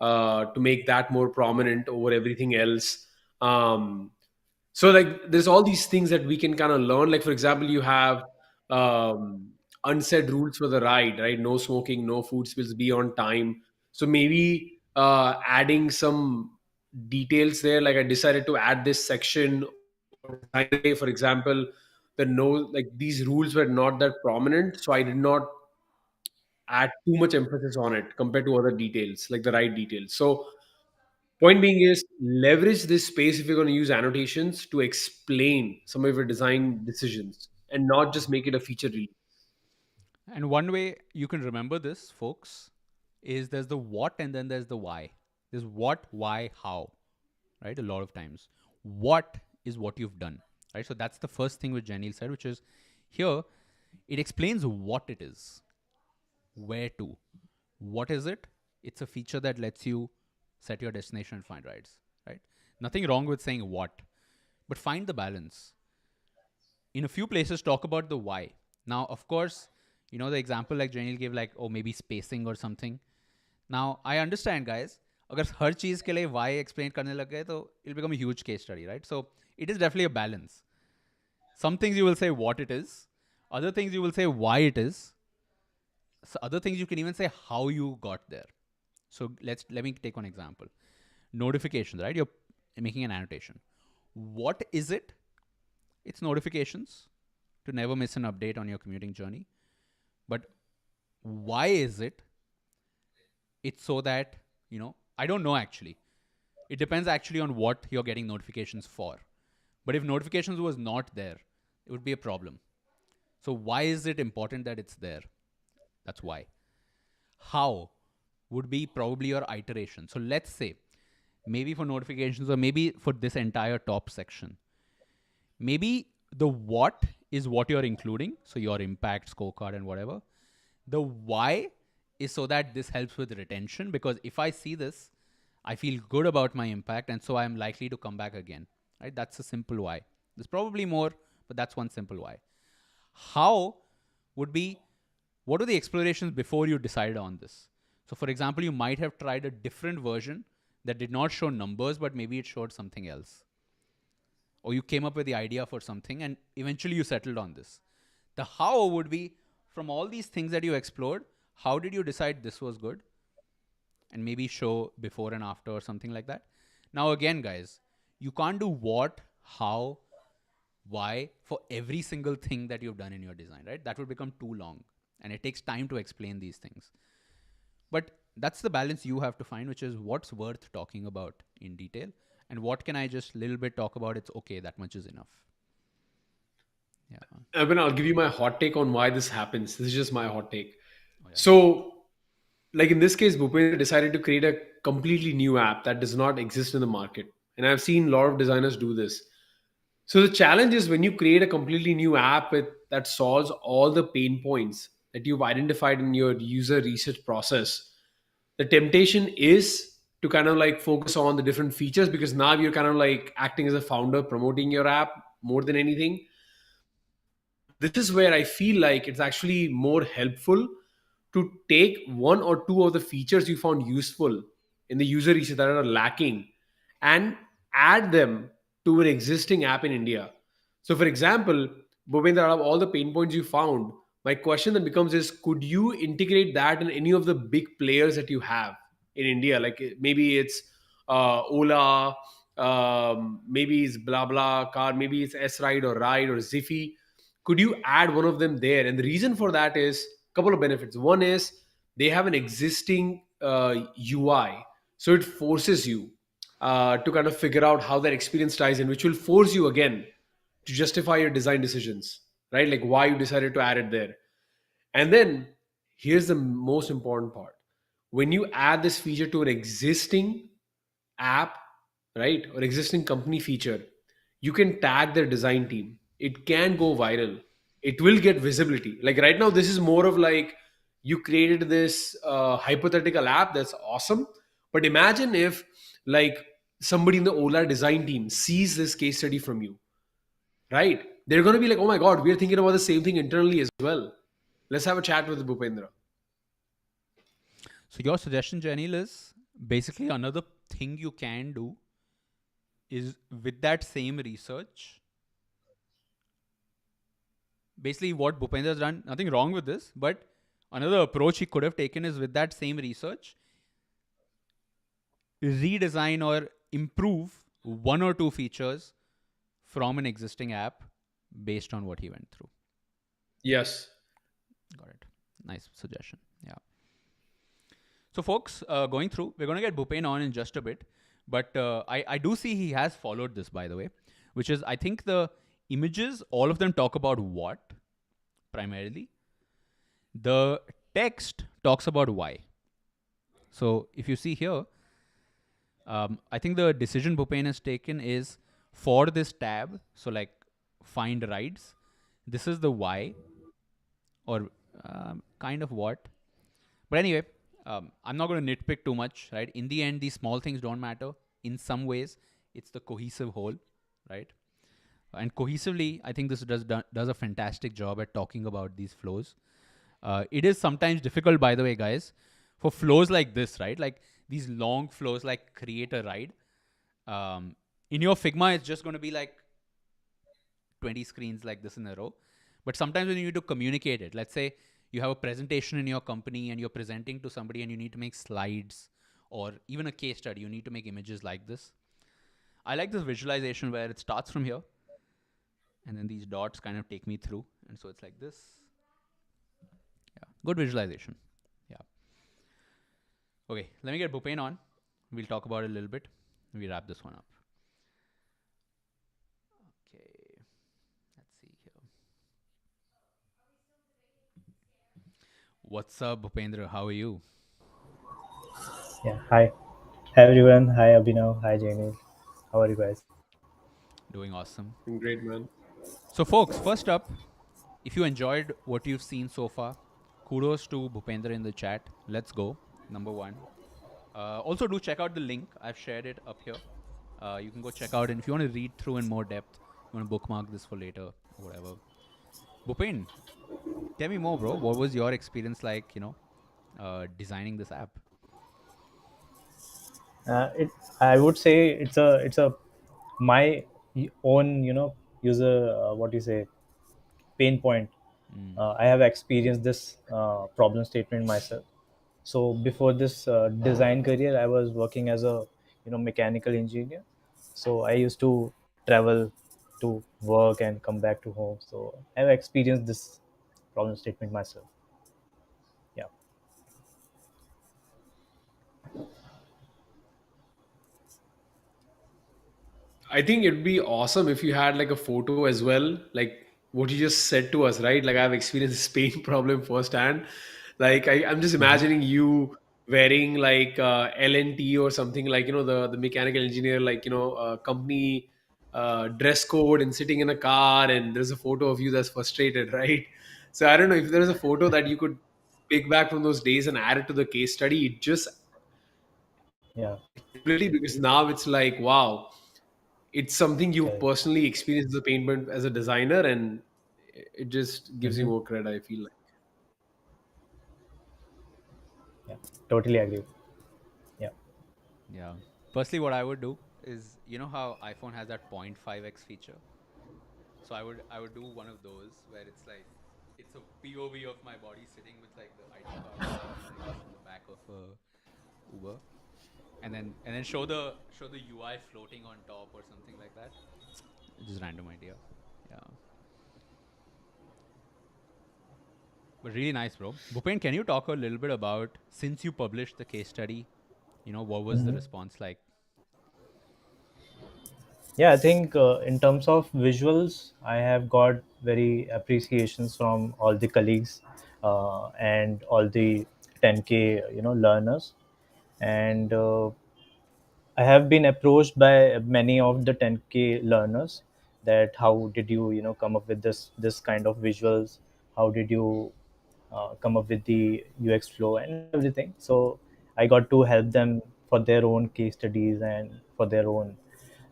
S2: to make that more prominent over everything else. So like there's all these things that we can kind of learn. Like for example, you have um, unsaid rules for the ride, right? No smoking, no food spills, be on time. So maybe adding some details there. Like I decided to add this section or design a way, for example, the no, like these rules were not that prominent, so I did not add too much emphasis on it compared to other details, like the right details. So point being is leverage this space if you're going to use annotations to explain some of your design decisions and not just make it a feature release.
S1: And one way you can remember this, folks, is there's the what and then there's the why. There's what, why, how, right? A lot of times. What is what you've done, right? So that's the first thing which Janil said, which is here, it explains what it is, where to. What is it? It's a feature that lets you set your destination and find rides, right? Nothing wrong with saying what, but find the balance. In a few places, talk about the why. Now, of course, the example like Janil gave, like, oh, maybe spacing or something. Now, I understand, guys. अगर हर चीज के लिए why explain करने लग गए तो it'll become a huge case study, right? So it is definitely a balance. Some things you will say what it is, other things you will say why it is, so other things you can even say how you got there. So let me take one example. Notifications, right? You're making an annotation. What is it? It's notifications to never miss an update on your commuting journey. But why is it? It's so that, I don't know actually. It depends actually on what you're getting notifications for. But if notifications was not there, it would be a problem. So why is it important that it's there? That's why. How would be probably your iteration. So let's say maybe for notifications or maybe for this entire top section, maybe the what is what you're including. So your impact scorecard and whatever. The why is so that this helps with retention, because if I see this, I feel good about my impact and so I'm likely to come back again. Right? That's a simple why. There's probably more, but that's one simple why. How would be, what are the explorations before you decided on this? So for example, you might have tried a different version that did not show numbers, but maybe it showed something else. Or you came up with the idea for something and eventually you settled on this. The how would be, from all these things that you explored, how did you decide this was good? And maybe show before and after or something like that. Now, again, guys, you can't do what, how, why for every single thing that you've done in your design, right? That would become too long, and it takes time to explain these things. But that's the balance you have to find, which is what's worth talking about in detail, and what can I just little bit talk about. It's okay, that much is enough. Yeah.
S2: Evan, I'll give you my hot take on why this happens. This is just my hot take.
S1: Oh yeah.
S2: So, like in this case, Bhupendra decided to create a completely new app that does not exist in the market. And I've seen a lot of designers do this. So the challenge is when you create a completely new app that solves all the pain points that you've identified in your user research process, the temptation is to kind of like focus on the different features because now you're kind of like acting as a founder promoting your app more than anything. But this is where I feel like it's actually more helpful to take one or two of the features you found useful in the user research that are lacking and add them to an existing app in India. So, for example, Bhupendra, out of all the pain points you found, my question then becomes is could you integrate that in any of the big players that you have in India? Like maybe it's Ola, maybe it's blah blah car, maybe it's S Ride or Ride or Ziffy. Could you add one of them there? And the reason for that is a couple of benefits. One is they have an existing UI, so it forces you to kind of figure out how that experience ties in, which will force you again to justify your design decisions, right? Like why you decided to add it there. And then here's the most important part: when you add this feature to an existing app, right, or existing company feature, you can tag their design team. It can go viral. It will get visibility. Like right now, this is more of like you created this hypothetical app that's awesome. But imagine if like somebody in the Ola design team sees this case study from you, right? They're going to be like, oh my God, we're thinking about the same thing internally as well. Let's have a chat with Bhupendra.
S1: So your suggestion, Janil, is basically another thing you can do is with that same research. Basically, what Bhupendra has done, nothing wrong with this, but another approach he could have taken is with that same research, redesign or improve one or two features from an existing app based on what he went through.
S2: Yes.
S1: Got it. Nice suggestion. Yeah. So, folks, going through, we're going to get Bhupen on in just a bit. But I do see he has followed this, by the way, which is I think the images, all of them talk about what primarily. The text talks about why. So, if you see here, I think the decision Bhupen has taken is for this tab. So, like find rides. This is the why or kind of what. But anyway, I'm not going to nitpick too much, right? In the end, these small things don't matter. In some ways, it's the cohesive whole, right? And cohesively, I think this does a fantastic job at talking about these flows. It is sometimes difficult, by the way, guys, for flows like this, right? Like these long flows, like create a ride. In your Figma, it's just going to be like 20 screens like this in a row. But sometimes when you need to communicate it, let's say you have a presentation in your company and you're presenting to somebody and you need to make slides or even a case study, you need to make images like this. I like this visualization where it starts from here and then these dots kind of take me through. And so it's like this. Yeah, good visualization. Yeah. Okay, let me get Bhupen on. We'll talk about it a little bit. We wrap this one up. Okay, let's see here. What's up, Bhupendra? How are you?
S3: Yeah, hi. Hi everyone. Hi Abhinav. Hi Jamie. How are you guys?
S1: Doing awesome.
S2: Great, man.
S1: So, folks, first up, if you enjoyed what you've seen so far, kudos to Bhupendra in the chat. Let's go. Number one. Also, do check out the link. I've shared it up here. You can go check out, and if you want to read through in more depth, you want to bookmark this for later or whatever. Bhupen, tell me more, bro. What was your experience like, designing this app?
S3: It I would say it's a my own user what do you say pain point.
S1: Mm.
S3: I have experienced this problem statement myself. So before this design career, I was working as a mechanical engineer. So I used to travel to work and come back to home. So I've experienced this problem statement myself. Yeah.
S2: I think it'd be awesome if you had like a photo as well, like what you just said to us, right? Like I've experienced this pain problem firsthand. Like I'm just
S1: Mm-hmm.
S2: imagining you wearing like LNT or something, like the mechanical engineer, like company dress code, and sitting in a car, and there's a photo of you that's frustrated, right? So I don't know if there's a photo that you could pick back from those days and add it to the case study. It just
S3: Yeah.
S2: really, because now it's like, wow, it's something you've
S3: Correct.
S2: personally experienced as a pain point as a designer, and it just gives you
S3: Mm-hmm.
S2: more credit, I feel like.
S3: Yeah. Totally agree. Yeah.
S1: Yeah. Firstly, what I would do is, you know how iPhone has that 0.5x feature. So I would do one of those where it's like it's a POV of my body sitting with like the ID card floating like this in the back of a Uber, and then show the UI floating on top or something like that. Just random idea. Yeah. But really nice, bro. Bhupen, can you talk a little bit about, since you published the case study, what was the
S3: Mm-hmm.
S1: response like?
S3: Yeah, I think in terms of visuals, I have got very appreciations from all the colleagues and all the 10K learners, and I have been approached by many of the 10K learners that how did you come up with this kind of visuals? How did you come up with the UX flow and everything? So I got to help them for their own case studies and for their own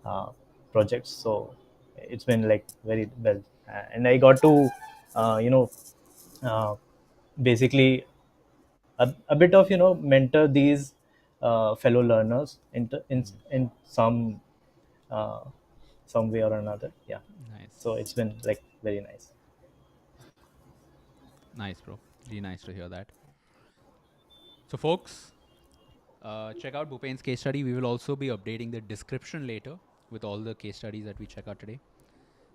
S3: uh, projects. So it's been like very well, and I got to uh, you know uh, basically a bit of mentor these fellow learners
S1: Mm.
S3: in uh, some way or another. Yeah. So
S1: Nice.
S3: it's been like very nice.
S1: Nice, bro. Really nice to hear that. So, folks, check out Bhupen's case study. We will also be updating the description later with all the case studies that we check out today.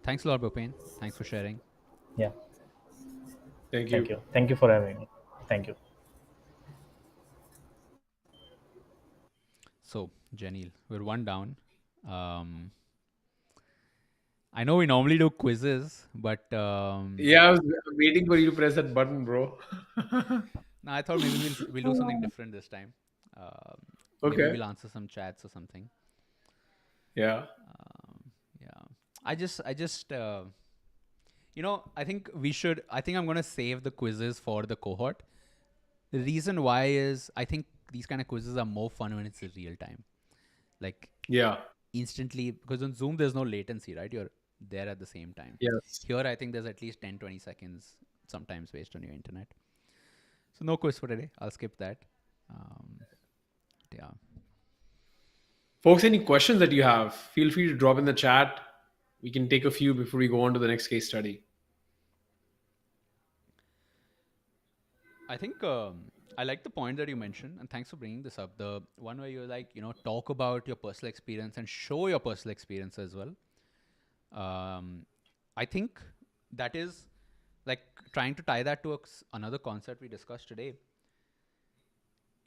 S1: Thanks a lot, Bhupen. Thanks for sharing.
S3: Yeah.
S2: Thank
S3: Thank
S2: you.
S3: you. Thank you for having me. Thank you.
S1: So, Janil, we're one down. Um, I know we normally do quizzes, but
S2: Yeah, I was waiting for you to press that button, bro.
S1: no, I thought maybe we'll do something different this time. Um, Maybe
S2: Okay.
S1: we'll answer some chats or something.
S2: Yeah.
S1: Yeah, I just I think we should. I think I'm gonna save the quizzes for the cohort. The reason why is I think these kind of quizzes are more fun when it's in real time, like
S2: Yeah.
S1: instantly, because on Zoom there's no latency, right? You're there at the same time.
S2: Yes.
S1: Here, I think there's at least 10-20 seconds sometimes based on your internet. So no quiz for today. I'll skip that. Um, yeah.
S2: Folks, any questions that you have, feel free to drop in the chat. We can take a few before we go on to the next case study.
S1: I think I like the point that you mentioned, and thanks for bringing this up. The one where you're like, talk about your personal experience and show your personal experience as well. I think that is like trying to tie that to another concept we discussed today.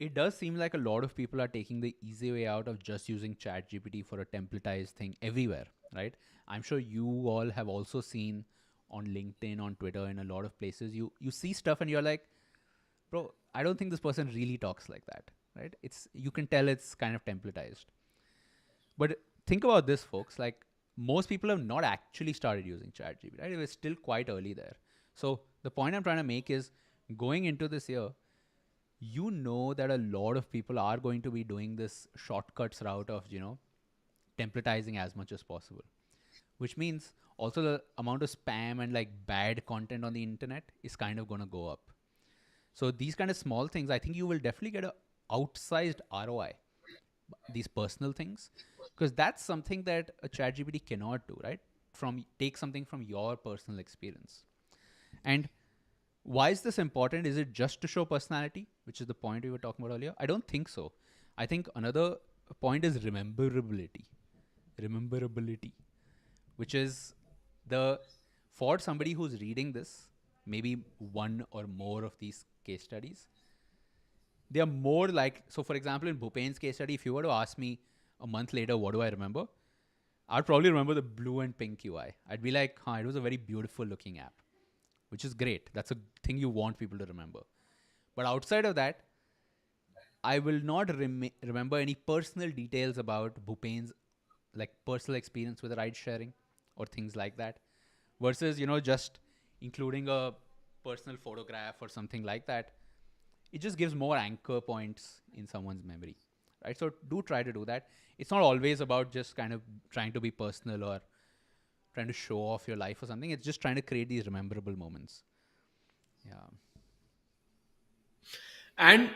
S1: It does seem like a lot of people are taking the easy way out of just using ChatGPT for a templatized thing everywhere, right? I'm sure you all have also seen on LinkedIn, on Twitter, in a lot of places. You see stuff and you're like, bro, I don't think this person really talks like that, right? You can tell it's kind of templatized. But think about this, folks. Like most people have not actually started using ChatGPT, right? It was still quite early there. So the point I'm trying to make is going into this year, that a lot of people are going to be doing this shortcuts route of, templatizing as much as possible, which means also the amount of spam and like bad content on the internet is kind of going to go up. So these kind of small things, I think you will definitely get a outsized ROI, these personal things, because that's something that a chat GPT cannot do, right? Take something from your personal experience. And why is this important? Is it just to show personality, which is the point we were talking about earlier? I don't think so. I think another point is rememberability, which is the for somebody who's reading this, maybe one or more of these case studies, they are more like, so for example, in Bhupen's case study, if you were to ask me a month later, what do I remember? I'd probably remember the blue and pink UI. I'd be like, huh, it was a very beautiful looking app, which is great. That's a thing you want people to remember. But outside of that, I will not remember any personal details about Bhupen's like personal experience with ride sharing or things like that. Versus, just including a personal photograph or something like that, it just gives more anchor points in someone's memory, right? So do try to do that. It's not always about just kind of trying to be personal or trying to show off your life or something. It's just trying to create these memorable moments. Yeah.
S2: And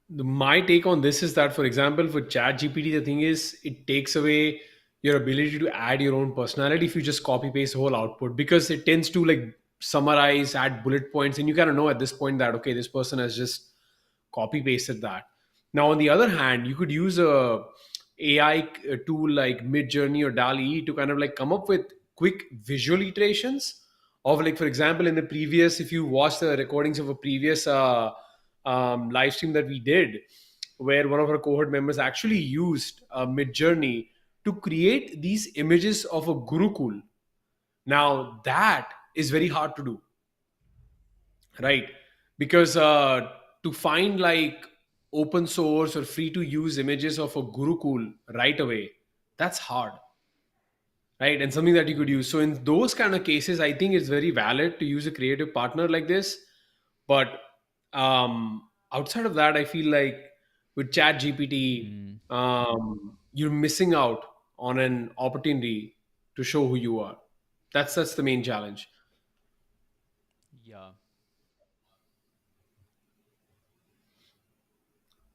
S2: my take on this is that, for example, for Chat GPT, the thing is it takes away your ability to add your own personality if you just copy paste the whole output, because it tends to like summarize, add bullet points, and you kind of know at this point that okay, this person has just copy pasted that. Now, on the other hand, you could use a AI tool like Midjourney or DALI to kind of like come up with quick visual iterations of, like, for example, in the previous, if you watch the recordings of a previous live stream that we did, where one of our cohort members actually used Midjourney to create these images of a Gurukul. Now, that is very hard to do, right? Because to find like open source or free to use images of a Gurukul right away, that's hard, right? And something that you could use. So in those kind of cases, I think it's very valid to use a creative partner like this. But outside of that, I feel like with Chat GPT,
S1: Mm,
S2: you're missing out on an opportunity to show who you are. That's the main challenge.
S1: yeah.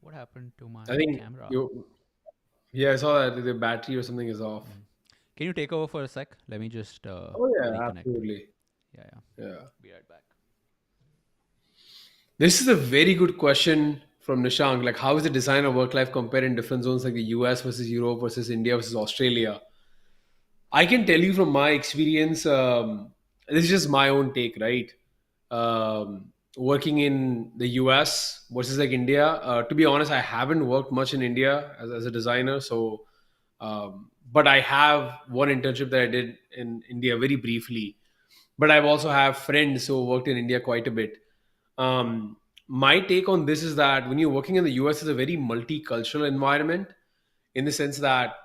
S1: What happened to
S2: I
S1: my
S2: think
S1: camera?
S2: you, yeah, I saw that the battery or something is off.
S1: Mm. Can you take over for a sec? Let me just
S2: Oh yeah,
S1: reconnect.
S2: absolutely.
S1: Yeah, yeah.
S2: Yeah.
S1: Be right back.
S2: This is a very good question from Nishank. Like, how is the design of work life compared in different zones like the US versus Europe versus India versus Australia? I can tell you from my experience, this is just my own take, right? Working in the US versus like India. To be honest, I haven't worked much in India as a designer. So, but I have one internship that I did in India very briefly. But I've also have friends who worked in India quite a bit. My take on this is that when you're working in the US, it's a very multicultural environment, in the sense that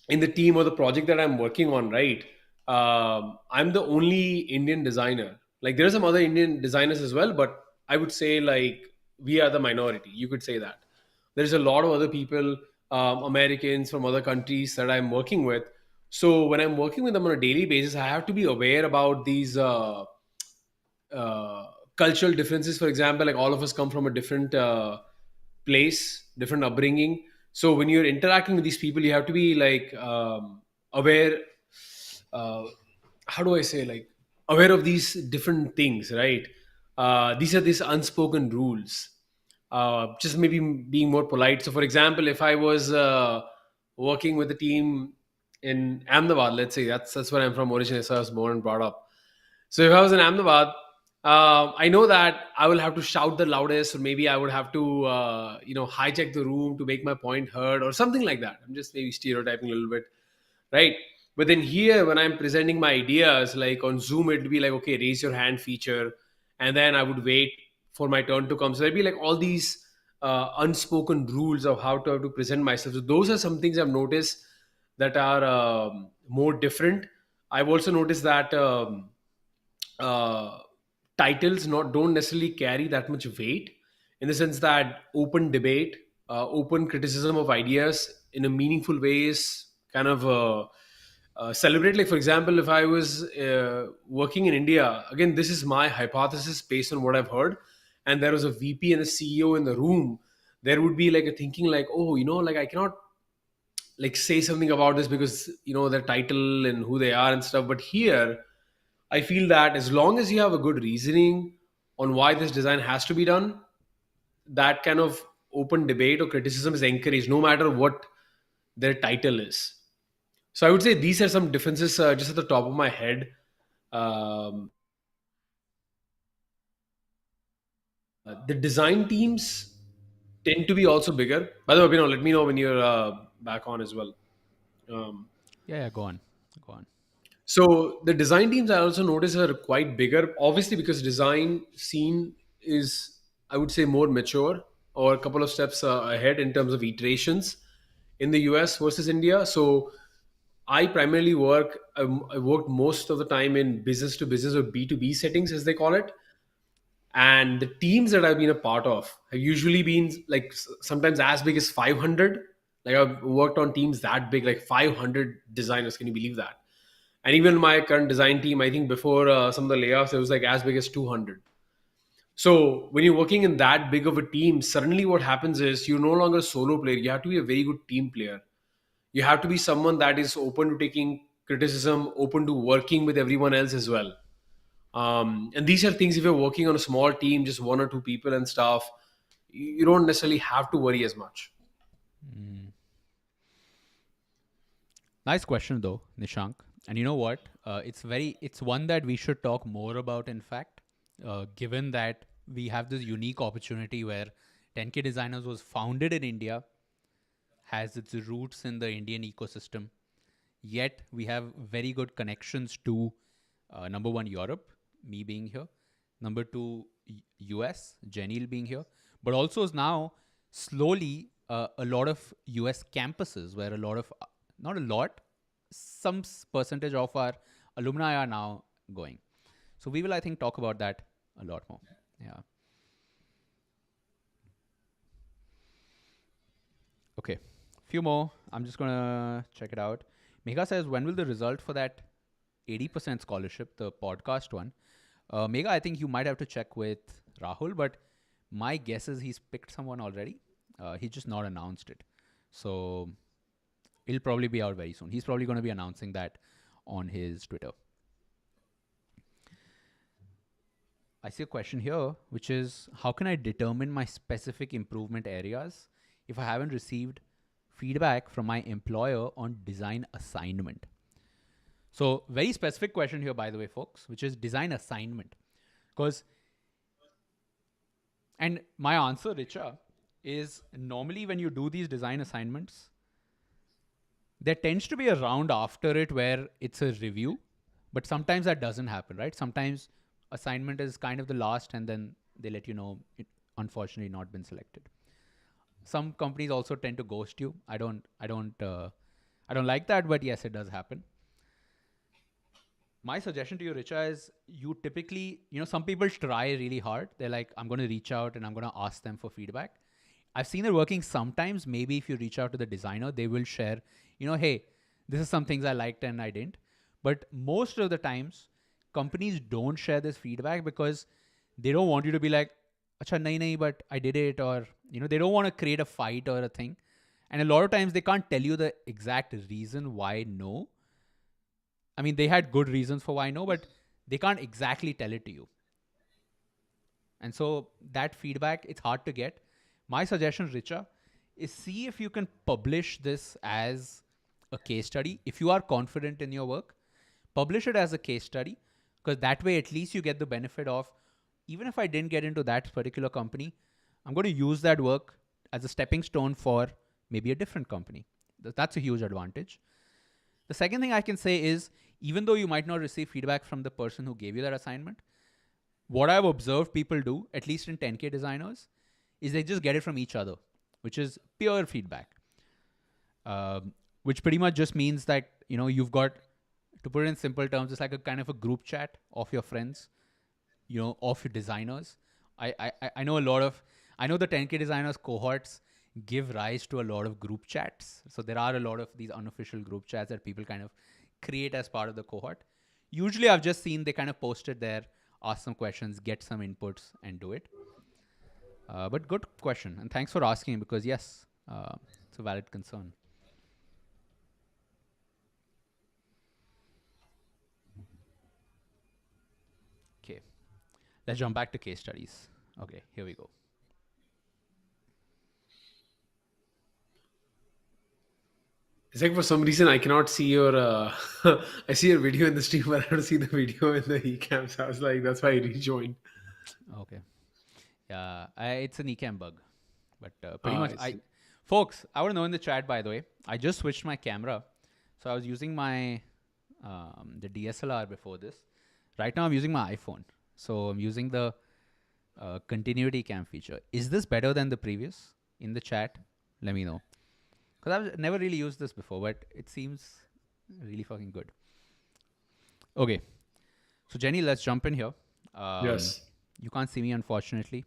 S2: in the team or the project that I'm working on, right? I'm the only Indian designer. Like there are some other Indian designers as well, but I would say like we are the minority. You could say that there's a lot of other people, Americans from other countries that I'm working with. So when I'm working with them on a daily basis, I have to be aware about these cultural differences. For example, like all of us come from a different place, different upbringing. So when you're interacting with these people, you have to be like aware. Uh, how do I say, like aware of these different things, right? These are these unspoken rules. Just maybe being more polite. So, for example, if I was working with a team in Ahmedabad, let's say that's where I'm from originally, so I was born and brought up. So if I was in Ahmedabad, I know that I will have to shout the loudest, or maybe I would have to, hijack the room to make my point heard, or something like that. I'm just maybe stereotyping a little bit, right? But then here, when I'm presenting my ideas, like on Zoom, it'd be like, okay, raise your hand feature, and then I would wait for my turn to come. So there'd be like all these unspoken rules of how to present myself. So those are some things I've noticed that are more different. I've also noticed that. Uh, Titles not don't necessarily carry that much weight, in the sense that open debate, open criticism of ideas in a meaningful ways kind of celebrate. Like for example, if I was working in India, again, this is my hypothesis based on what I've heard, and there was a VP and a CEO in the room, there would be like a thinking like, oh, like I cannot like say something about this because their title and who they are and stuff. But here I feel that as long as you have a good reasoning on why this design has to be done, that kind of open debate or criticism is encouraged, no matter what their title is. So I would say these are some differences just at the top of my head. Um, the design teams tend to be also bigger. By the way, let me know when you're back on as well. Um,
S1: Yeah, go on. Go on.
S2: so the design teams I also notice are quite bigger, obviously because design scene is, I would say, more mature or a couple of steps ahead in terms of iterations in the US versus India. So I primarily I worked most of the time in business to business or B2B settings, as they call it. And the teams that I've been a part of have usually been like sometimes as big as 500. Like I've worked on teams that big, like 500 designers. Can you believe that? And even my current design team, I think before some of the layoffs, it was like as big as 200. So when you're working in that big of a team, suddenly what happens is you're no longer a solo player. You have to be a very good team player. You have to be someone that is open to taking criticism, open to working with everyone else as well. And these are things, if you're working on a small team, just one or two people and stuff, you don't necessarily have to worry as much.
S1: Mm. Nice question though, Nishank. And you know what? It's one that we should talk more about. In fact, given that we have this unique opportunity where 10K Designers was founded in India, has its roots in the Indian ecosystem. Yet we have very good connections to number one, Europe, me being here, number two, US, Jenil being here, but also is now slowly a lot of US campuses where a lot of, not a lot, some percentage of our alumni are now going. So we will, I think, talk about that a lot more. Yeah. Okay. Few more. I'm just gonna check it out. Megha says, when will the result for that 80% scholarship, the podcast one? Megha, I think you might have to check with Rahul, but my guess is he's picked someone already. He's just not announced it. So it'll probably be out very soon. He's probably going to be announcing that on his Twitter. I see a question here, which is how can I determine my specific improvement areas if I haven't received feedback from my employer on design assignment? So, very specific question here, by the way, folks, which is design assignment. Because, and my answer, Richa, is normally when you do these design assignments, there tends to be a round after it where it's a review, but sometimes that doesn't happen, right? Sometimes assignment is kind of the last and then they let you know it unfortunately not been selected. Some companies also tend to ghost you. I don't like that, but yes, it does happen. My suggestion to you, Richa, is you typically, some people try really hard. They're like, I'm going to reach out and I'm going to ask them for feedback. I've seen it working sometimes. Maybe if you reach out to the designer, they will share, hey, this is some things I liked and I didn't. But most of the times, companies don't share this feedback because they don't want you to be like, acha, nahi, but I did it. Or, they don't want to create a fight or a thing. And a lot of times they can't tell you the exact reason why no. I mean, they had good reasons for why no, but they can't exactly tell it to you. And so that feedback, it's hard to get. My suggestion, Richa, is see if you can publish this as a case study. If you are confident in your work, publish it as a case study because that way at least you get the benefit of, even if I didn't get into that particular company, I'm going to use that work as a stepping stone for maybe a different company. That's a huge advantage. The second thing I can say is, even though you might not receive feedback from the person who gave you that assignment, what I've observed people do, at least in 10K designers, is they just get it from each other, which is pure feedback. Which pretty much just means that, you've got, to put it in simple terms, it's like a kind of a group chat of your friends, of your designers. I know I know the 10K designers cohorts give rise to a lot of group chats. So there are a lot of these unofficial group chats that people kind of create as part of the cohort. Usually I've just seen they kind of post it there, ask some questions, get some inputs and do it. But good question. And thanks for asking because yes, it's a valid concern. Okay, let's jump back to case studies. Okay, here we go.
S2: It's like for some reason I cannot see your. I see your video in the stream, but I don't see the video in the eCam. So I was like, that's why I rejoined.
S1: Okay. Yeah, it's an eCam bug. But pretty
S2: Ah,
S1: much,
S2: I see.
S1: folks, I want to know in the chat, by the way, I just switched my camera. So I was using my the DSLR before this. Right now, I'm using my iPhone. So I'm using the continuity cam feature. Is this better than the previous? In the chat, let me know. Because I've never really used this before, but it seems really fucking good. Okay. So Jenny, let's jump in here. Um,
S2: Yes.
S1: you can't see me, unfortunately,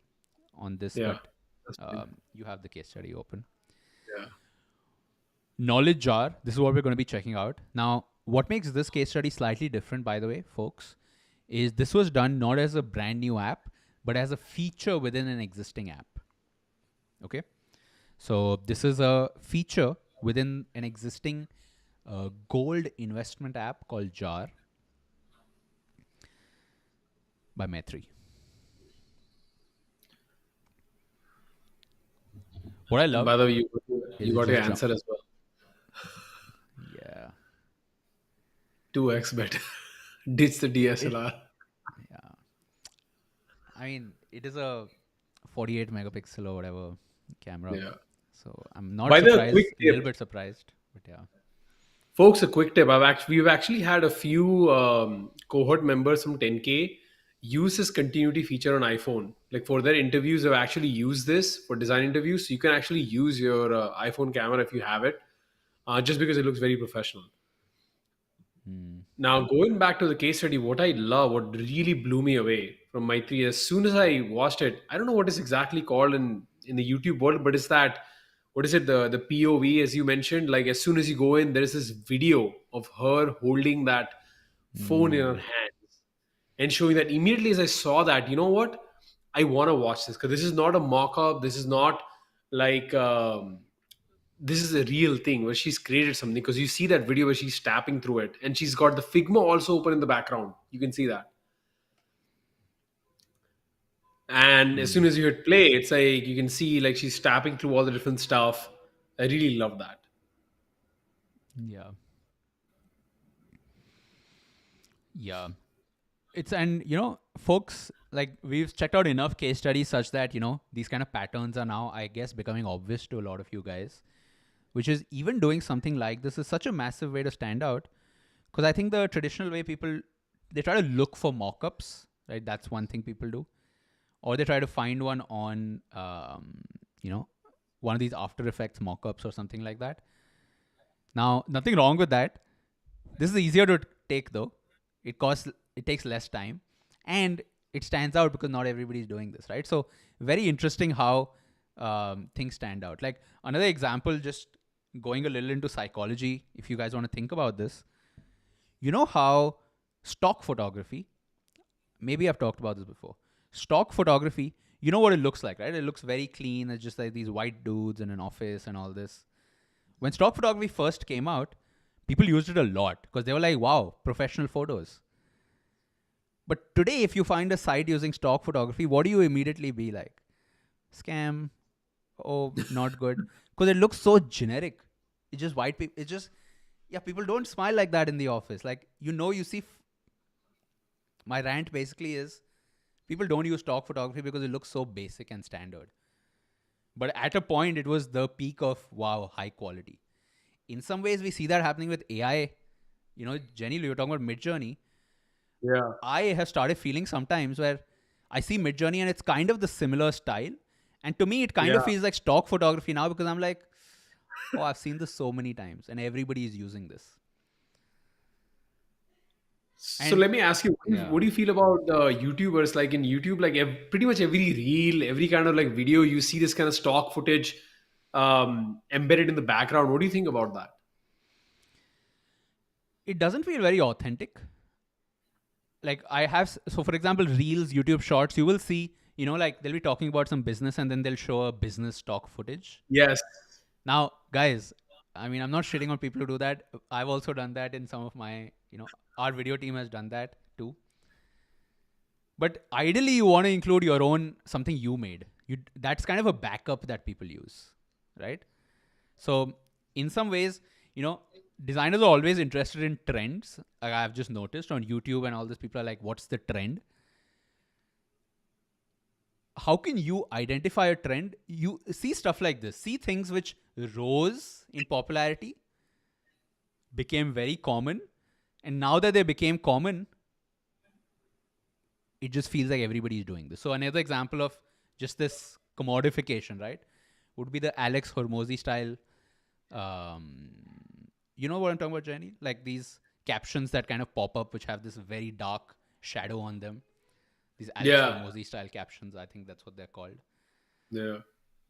S1: on this,
S2: Yeah.
S1: but
S2: That's fine.
S1: you have the case study open.
S2: Yeah.
S1: Knowledge jar. This is what we're going to be checking out. Now, what makes this case study slightly different, by the way, folks, is this was done not as a brand new app, but as a feature within an existing app. Okay. So this is a feature within an existing gold investment app called Jar by Maitryee. What I
S2: And
S1: love
S2: by the way,
S1: is
S2: you
S1: it
S2: got your
S1: just jump.
S2: answer as well.
S1: Yeah.
S2: 2x better. Ditch the
S1: It,
S2: DSLR.
S1: yeah. I mean, it is a 48 megapixel or whatever camera.
S2: Yeah.
S1: So I'm not
S2: By the quick
S1: surprised, a
S2: tip,
S1: little bit surprised, but yeah.
S2: folks, a quick tip. We've actually had a few cohort members from 10K use this continuity feature on iPhone. Like for their interviews, they've actually used this for design interviews. So you can actually use your iPhone camera if you have it, just because it looks very professional.
S1: Hmm.
S2: Now, going back to the case study, what I love, what really blew me away from Maitri, as soon as I watched it, I don't know what it's exactly called in the YouTube world, but it's that, what is it, the POV, as you mentioned? Like, as soon as you go in, there is this video of her holding that phone in her
S1: Hmm.
S2: hands and showing that. Immediately as I saw that, you know what? I want to watch this because this is not a mock up. This is not like this is a real thing where she's created something, because you see that video where she's tapping through it and she's got the Figma also open in the background. You can see that. And as soon
S1: Hmm.
S2: as you hit play, it's like you can see like she's tapping through all the different stuff. I really love that.
S1: Yeah. Yeah. It's, and folks, like we've checked out enough case studies such that, these kind of patterns are now, I guess, becoming obvious to a lot of you guys, which is even doing something like this is such a massive way to stand out. Because I think the traditional way people, they try to look for mock-ups, right? That's one thing people do. Or they try to find one on, one of these After Effects mock-ups or something like that. Now, nothing wrong with that. This is easier to take though. It takes less time, and it stands out because not everybody's doing this, right? So very interesting how things stand out. Like another example, just going a little into psychology, if you guys want to think about this, you know how stock photography, maybe I've talked about this before. Stock photography, you know what it looks like, right? It looks very clean. It's just like these white dudes in an office and all this. When stock photography first came out, people used it a lot because they were like, wow, professional photos. But today, if you find a site using stock photography, what do you immediately be like? Scam. Oh, not good. Because it looks so generic. It's just white people. It's just, yeah, people don't smile like that in the office. Like, you see, my rant basically is people don't use stock photography because it looks so basic and standard. But at a point, it was the peak of, wow, high quality. In some ways, we see that happening with AI. Jenny, you were talking about Midjourney.
S2: Yeah.
S1: I have started feeling sometimes where I see Midjourney and it's kind of the similar style. And to me, it kind
S2: Yeah.
S1: of feels like stock photography now because I'm like, oh, I've seen this so many times and everybody is using this.
S2: So
S1: And
S2: let me ask you,
S1: yeah,
S2: what do you feel about YouTubers? Like in YouTube, like pretty much every reel, every kind of like video, you see this kind of stock footage embedded in the background. What do you think about that?
S1: it doesn't feel very authentic. Like so for example, Reels, YouTube Shorts, you will see, like they'll be talking about some business and then they'll show a business stock footage.
S2: Yes.
S1: Now, guys, I mean, I'm not shitting on people who do that. I've also done that in some of my, our video team has done that too. But ideally, you want to include your own something you made. That's kind of a backup that people use, right? So in some ways, you know, designers are always interested in trends. Like I've just noticed on YouTube and all this, people are like, what's the trend? How can you identify a trend? You see stuff like this, see things which rose in popularity, became very common, and now that they became common, it just feels like everybody is doing this. So another example of just this commodification, right, would be the Alex Hormozy style. Um, you know what I'm talking about, Jenny? Like these captions that kind of pop up, which have this very dark shadow on them. These Alex
S2: Yeah,
S1: Hormozy style captions, I think that's what they're called.
S2: yeah.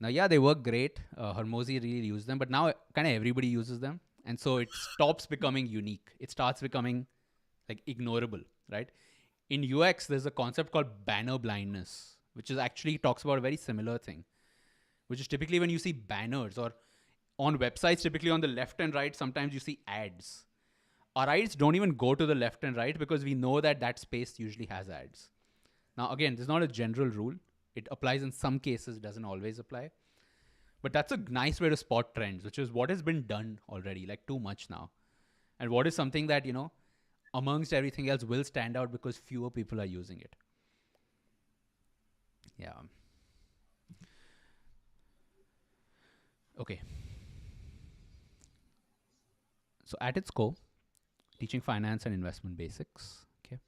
S1: Now, yeah, they work great. Hormozy really used them, but now kind of everybody uses them, and so it stops becoming unique. It starts becoming like ignorable, right? In UX, there's a concept called banner blindness, which is actually talks about a very similar thing, which is typically when you see banners or on websites, typically on the left and right, sometimes you see ads. Our eyes don't even go to the left and right because we know that that space usually has ads. Now, again, this is not a general rule. It applies in some cases, doesn't always apply. But that's a nice way to spot trends, which is what has been done already, like too much now. And what is something that, amongst everything else will stand out because fewer people are using it. Yeah. Okay. So at its core, teaching finance and investment basics. Okay.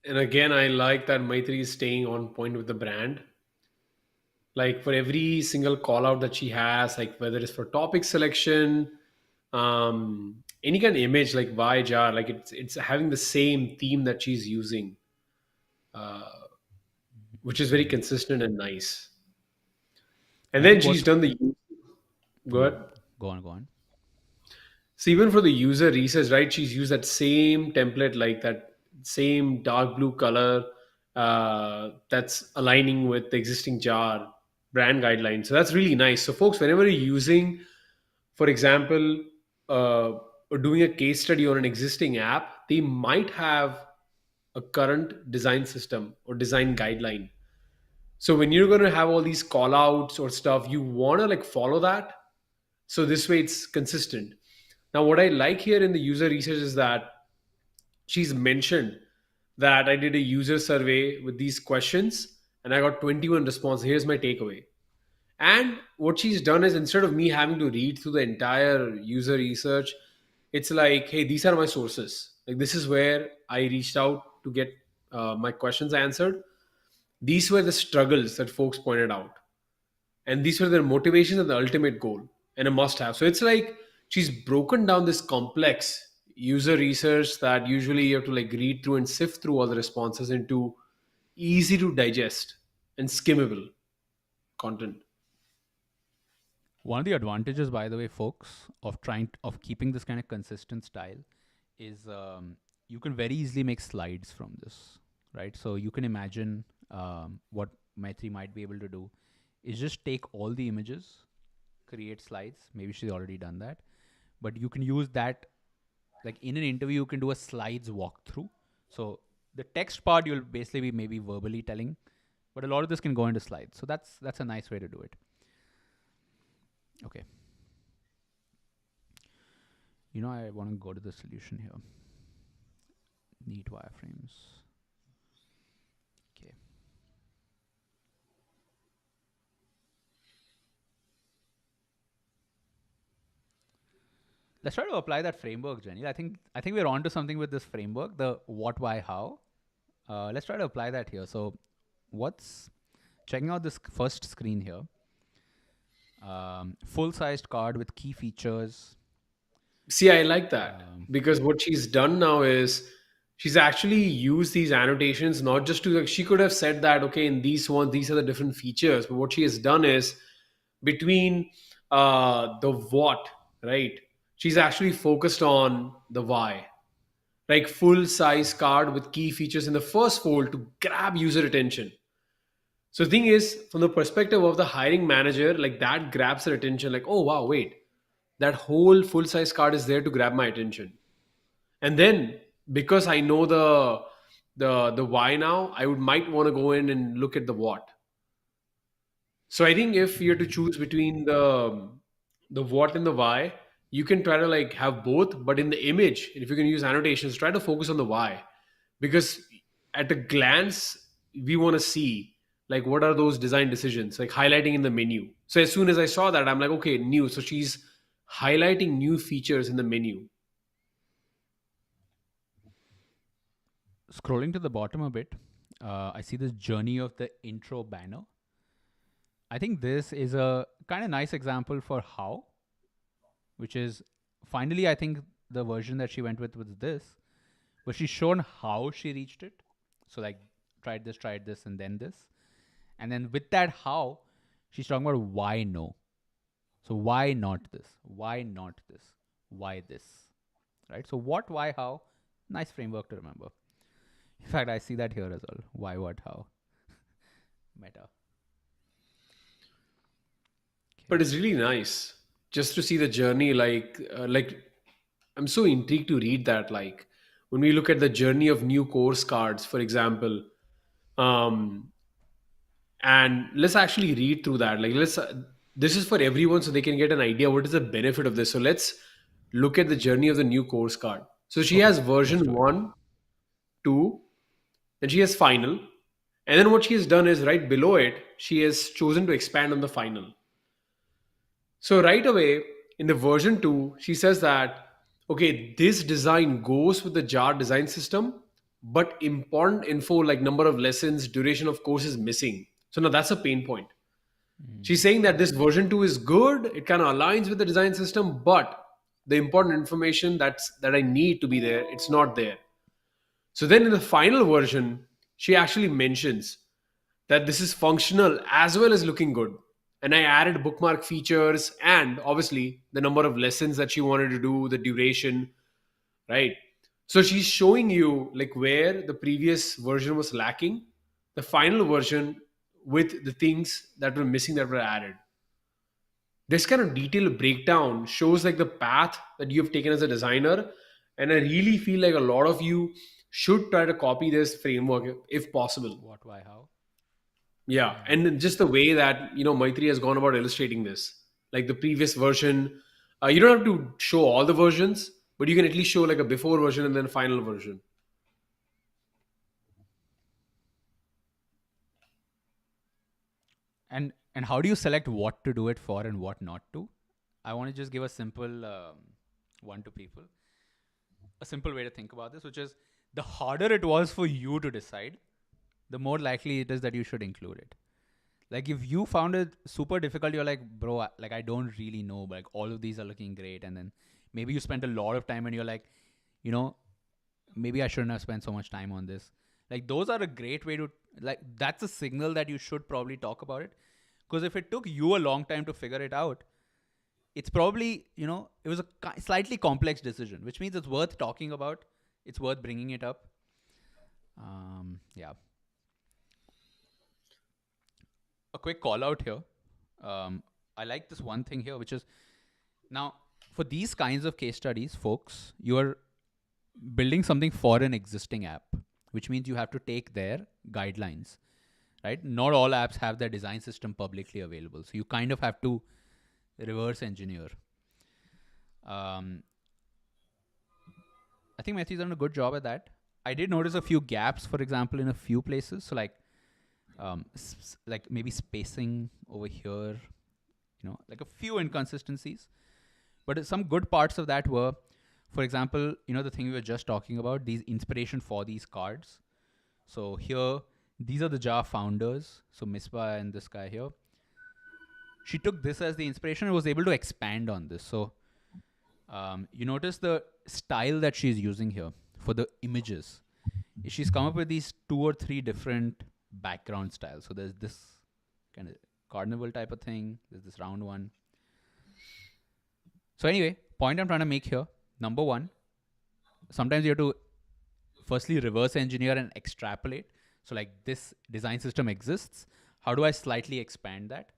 S2: And again, I like that Maitri is staying on point with the brand. Like for every single call out that she has, like whether it's for topic selection, any kind of image like why jar, like it's having the same theme that she's using, uh, which is very consistent and nice. And
S1: And I
S2: then
S1: think
S2: she's
S1: what's
S2: done the good.
S1: go on, go on.
S2: So even for the user research, right? She's used that same template, like that same dark blue color that's aligning with the existing jar brand guidelines. So that's really nice. So folks, whenever you're using, for example, or doing a case study on an existing app, they might have a current design system or design guideline. So when you're going to have all these call outs or stuff, you want to like follow that. So this way it's consistent. Now, what I like here in the user research is that she's mentioned that I did a user survey with these questions and I got 21 responses. Here's my takeaway. And what she's done is instead of me having to read through the entire user research, it's like, hey, these are my sources. Like, this is where I reached out to get my questions answered. These were the struggles that folks pointed out, and these were their motivations and the ultimate goal and a must have. So it's like she's broken down this complex user research that usually you have to like read through and sift through all the responses into easy to digest and skimmable content.
S1: One of the advantages, by the way, folks, of keeping this kind of consistent style is you can very easily make slides from this, right? So you can imagine what Maitri might be able to do is just take all the images, create slides. Maybe she's already done that, but you can use that like in an interview. You can do a slides walkthrough. So the text part you'll basically be maybe verbally telling, but a lot of this can go into slides. So that's a nice way to do it. Okay. I want to go to the solution here. Neat wireframes. Okay. Let's try to apply that framework, Jenny. I think we're onto something with this framework, the what, why, how. Let's try to apply that here. So, what's checking out this first screen here? Full-sized card with key features.
S2: See, I like that because what she's done now is she's actually used these annotations not just to like she could have said that okay in these ones these are the different features, but what she has done is between the what, right? She's actually focused on the why, like full size card with key features in the first fold to grab user attention. So the thing is, from the perspective of the hiring manager, like that grabs their attention. Like, oh wow, wait, that whole full size card is there to grab my attention. And then because I know the why now, I would might want to go in and look at the what. So I think if you have to choose between the the what and the why, you can try to like have both, but in the image, if you can use annotations, try to focus on the why, because at a glance we want to see like what are those design decisions, like highlighting in the menu. So as soon as I saw that, I'm like, okay, new. So she's highlighting new features in the menu.
S1: Scrolling to the bottom a bit, I see this journey of the intro banner. I think this is a kind of nice example for how, which is finally, I think the version that she went with was this, but she's shown how she reached it. So, like, tried this, and then this. And then with that how, she's talking about why no. So, why not this? Why not this? Why this? Right? So, what, why, how? Nice framework to remember. In fact, I see that here as well. Why, what, how? Meta.
S2: But it's really nice just to see the journey, like I'm so intrigued to read that. Like when we look at the journey of new course cards, for example, um, and let's actually read through that. Like let's this is for everyone, so they can get an idea what is the benefit of this. So let's look at the journey of the new course card. So she
S1: Okay,
S2: has
S1: let's
S2: version
S1: do it.
S2: 1, 2, then she has final, and then what she has done is right below it she has chosen to expand on the final. So right away in the version 2, she says that okay, this design goes with the jar design system, but important info like number of lessons, duration of course is missing. So now that's a pain point.
S1: Mm.
S2: She's saying that this version 2 is good, it kind of aligns with the design system, but the important information that I need to be there, it's not there. So then in the final version, she actually mentions that this is functional as well as looking good. And I added bookmark features and obviously the number of lessons that she wanted to do, the duration, right? So she's showing you like where the previous version was lacking, the final version with the things that were missing that were added. This kind of detailed breakdown shows like the path that you have taken as a designer. And I really feel like a lot of you should try to copy this framework if possible.
S1: What, why, how?
S2: Yeah,
S1: Mm.
S2: and just the way that Maitri has gone about illustrating this, like the previous version, you don't have to show all the versions, but you can at least show like a before version and then final version.
S1: And how do you select what to do it for and what not to? I want to just give a simple one to people. A simple way to think about this, which is the harder it was for you to decide, the more likely it is that you should include it. Like if you found it super difficult, you're like, bro, like I don't really know, but like all of these are looking great, and then maybe you spent a lot of time and you're like, you know, maybe I shouldn't have spent so much time on this. Like those are a great way to like that's a signal that you should probably talk about it. Because if it took you a long time to figure it out, it's probably it was a slightly complex decision, which means it's worth talking about. It's worth bringing it up. Yeah. A quick call out here. I like this one thing here, which is now for these kinds of case studies, folks, you are building something for an existing app, which means you have to take their guidelines, right? Not all apps have their design system publicly available. So you kind of have to reverse engineer. I think Maitry's done a good job at that. I did notice a few gaps, for example, in a few places. So like maybe spacing over here, like a few inconsistencies. But some good parts of that were, for example, the thing we were just talking about, these inspiration for these cards. So here, these are the Jar founders. So Misbah and this guy here. She took this as the inspiration and was able to expand on this. So you notice the style that she's using here for the images. She's come up with these 2 or 3 different background styles. So there's this kind of carnival type of thing. There's this round one. So anyway, point I'm trying to make here. Number one, sometimes you have to firstly reverse engineer and extrapolate. So like this design system exists. How do I slightly expand that?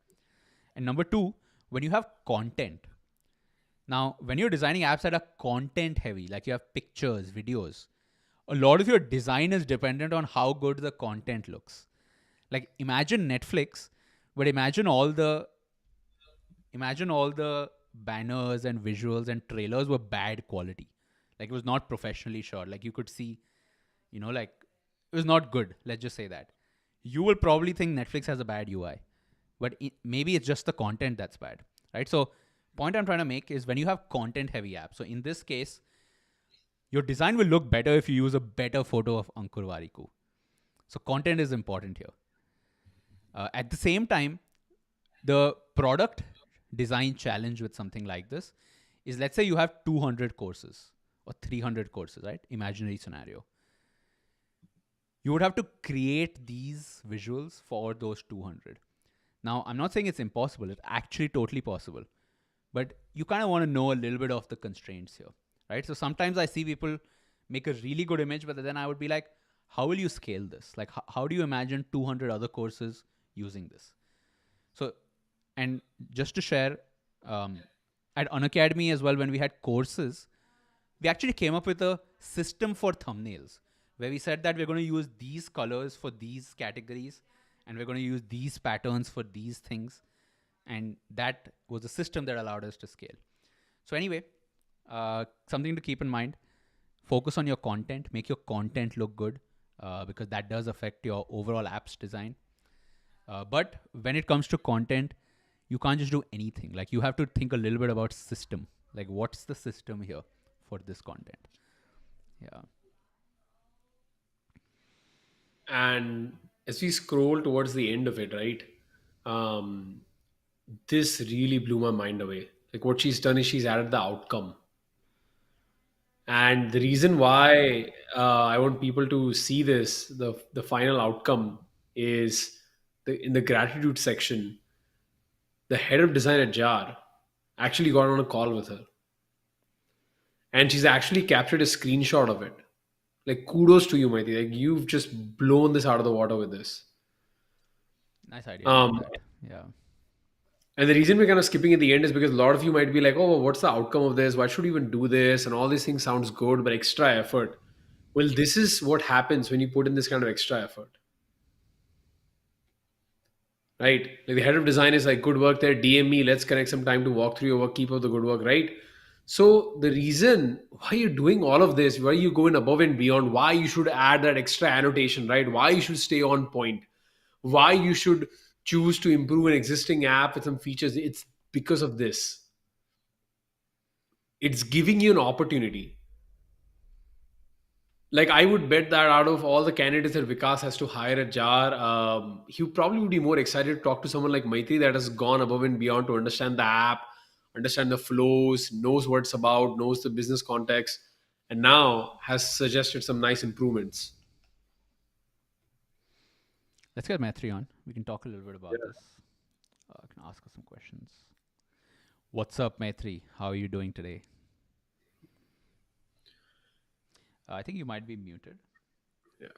S1: And number two, when you have content. Now, when you're designing apps that are content heavy, like you have pictures, videos, a lot of your design is dependent on how good the content looks. Like imagine Netflix, but imagine all the banners and visuals and trailers were bad quality. Like it was not professionally shot. Like you could see, like it was not good. Let's just say that. You will probably think Netflix has a bad UI, but maybe it's just the content that's bad, right? So, point I'm trying to make is when you have content heavy apps. So in this case, your design will look better if you use a better photo of Ankur Warikoo. So content is important here. At the same time, the product design challenge with something like this is, let's say you have 200 courses or 300 courses, right? Imaginary scenario. You would have to create these visuals for those 200. Now, I'm not saying it's impossible. It's actually totally possible. But you kind of want to know a little bit of the constraints here, right? So sometimes I see people make a really good image, but then I would be like, how will you scale this? Like, how do you imagine 200 other courses using this? So, and just to share, at Unacademy as well, when we had courses, we actually came up with a system for thumbnails where we said that we're going to use these colors for these categories and we're going to use these patterns for these things. And that was a system that allowed us to scale. So anyway, something to keep in mind, focus on your content, make your content look good because that does affect your overall app's design. But when it comes to content, you can't just do anything. Like you have to think a little bit about system. Like what's the system here for this content? Yeah.
S2: And as we scroll towards the end of it, right? Um, this really blew my mind away. Like what she's done is she's added the outcome. And the reason why I want people to see this, the final outcome, is in the gratitude section. The head of design at Jar actually got on a call with her, and she's actually captured a screenshot of it. Like kudos to you, Maitryee. Like you've just blown this out of the water with this.
S1: Nice idea. I like
S2: Um,
S1: that. Yeah.
S2: and the reason we're kind of skipping at the end is because a lot of you might be like, "Oh, what's the outcome of this? Why should we even do this?" And all these things sounds good, but extra effort. Well, this is what happens when you put in this kind of extra effort, right? Like the head of design is like, "Good work there. DM me. Let's connect some time to walk through your work. Keep up the good work," right? So the reason why you're doing all of this, why you going above and beyond, why you should add that extra annotation, right? Why you should stay on point, why you should choose to improve an existing app with some features, it's because of this. It's giving you an opportunity. Like I would bet that out of all the candidates that Vikas has to hire at Jar, he probably would be more excited to talk to someone like Maitryee that has gone above and beyond to understand the app, understand the flows, knows what it's about, knows the business context, and now has suggested some nice improvements.
S1: Let's get Maitryee on. We can talk a little bit about this. I can ask her some questions. What's up, Maitryee? How are you doing today? I think you might be muted.
S2: Yeah.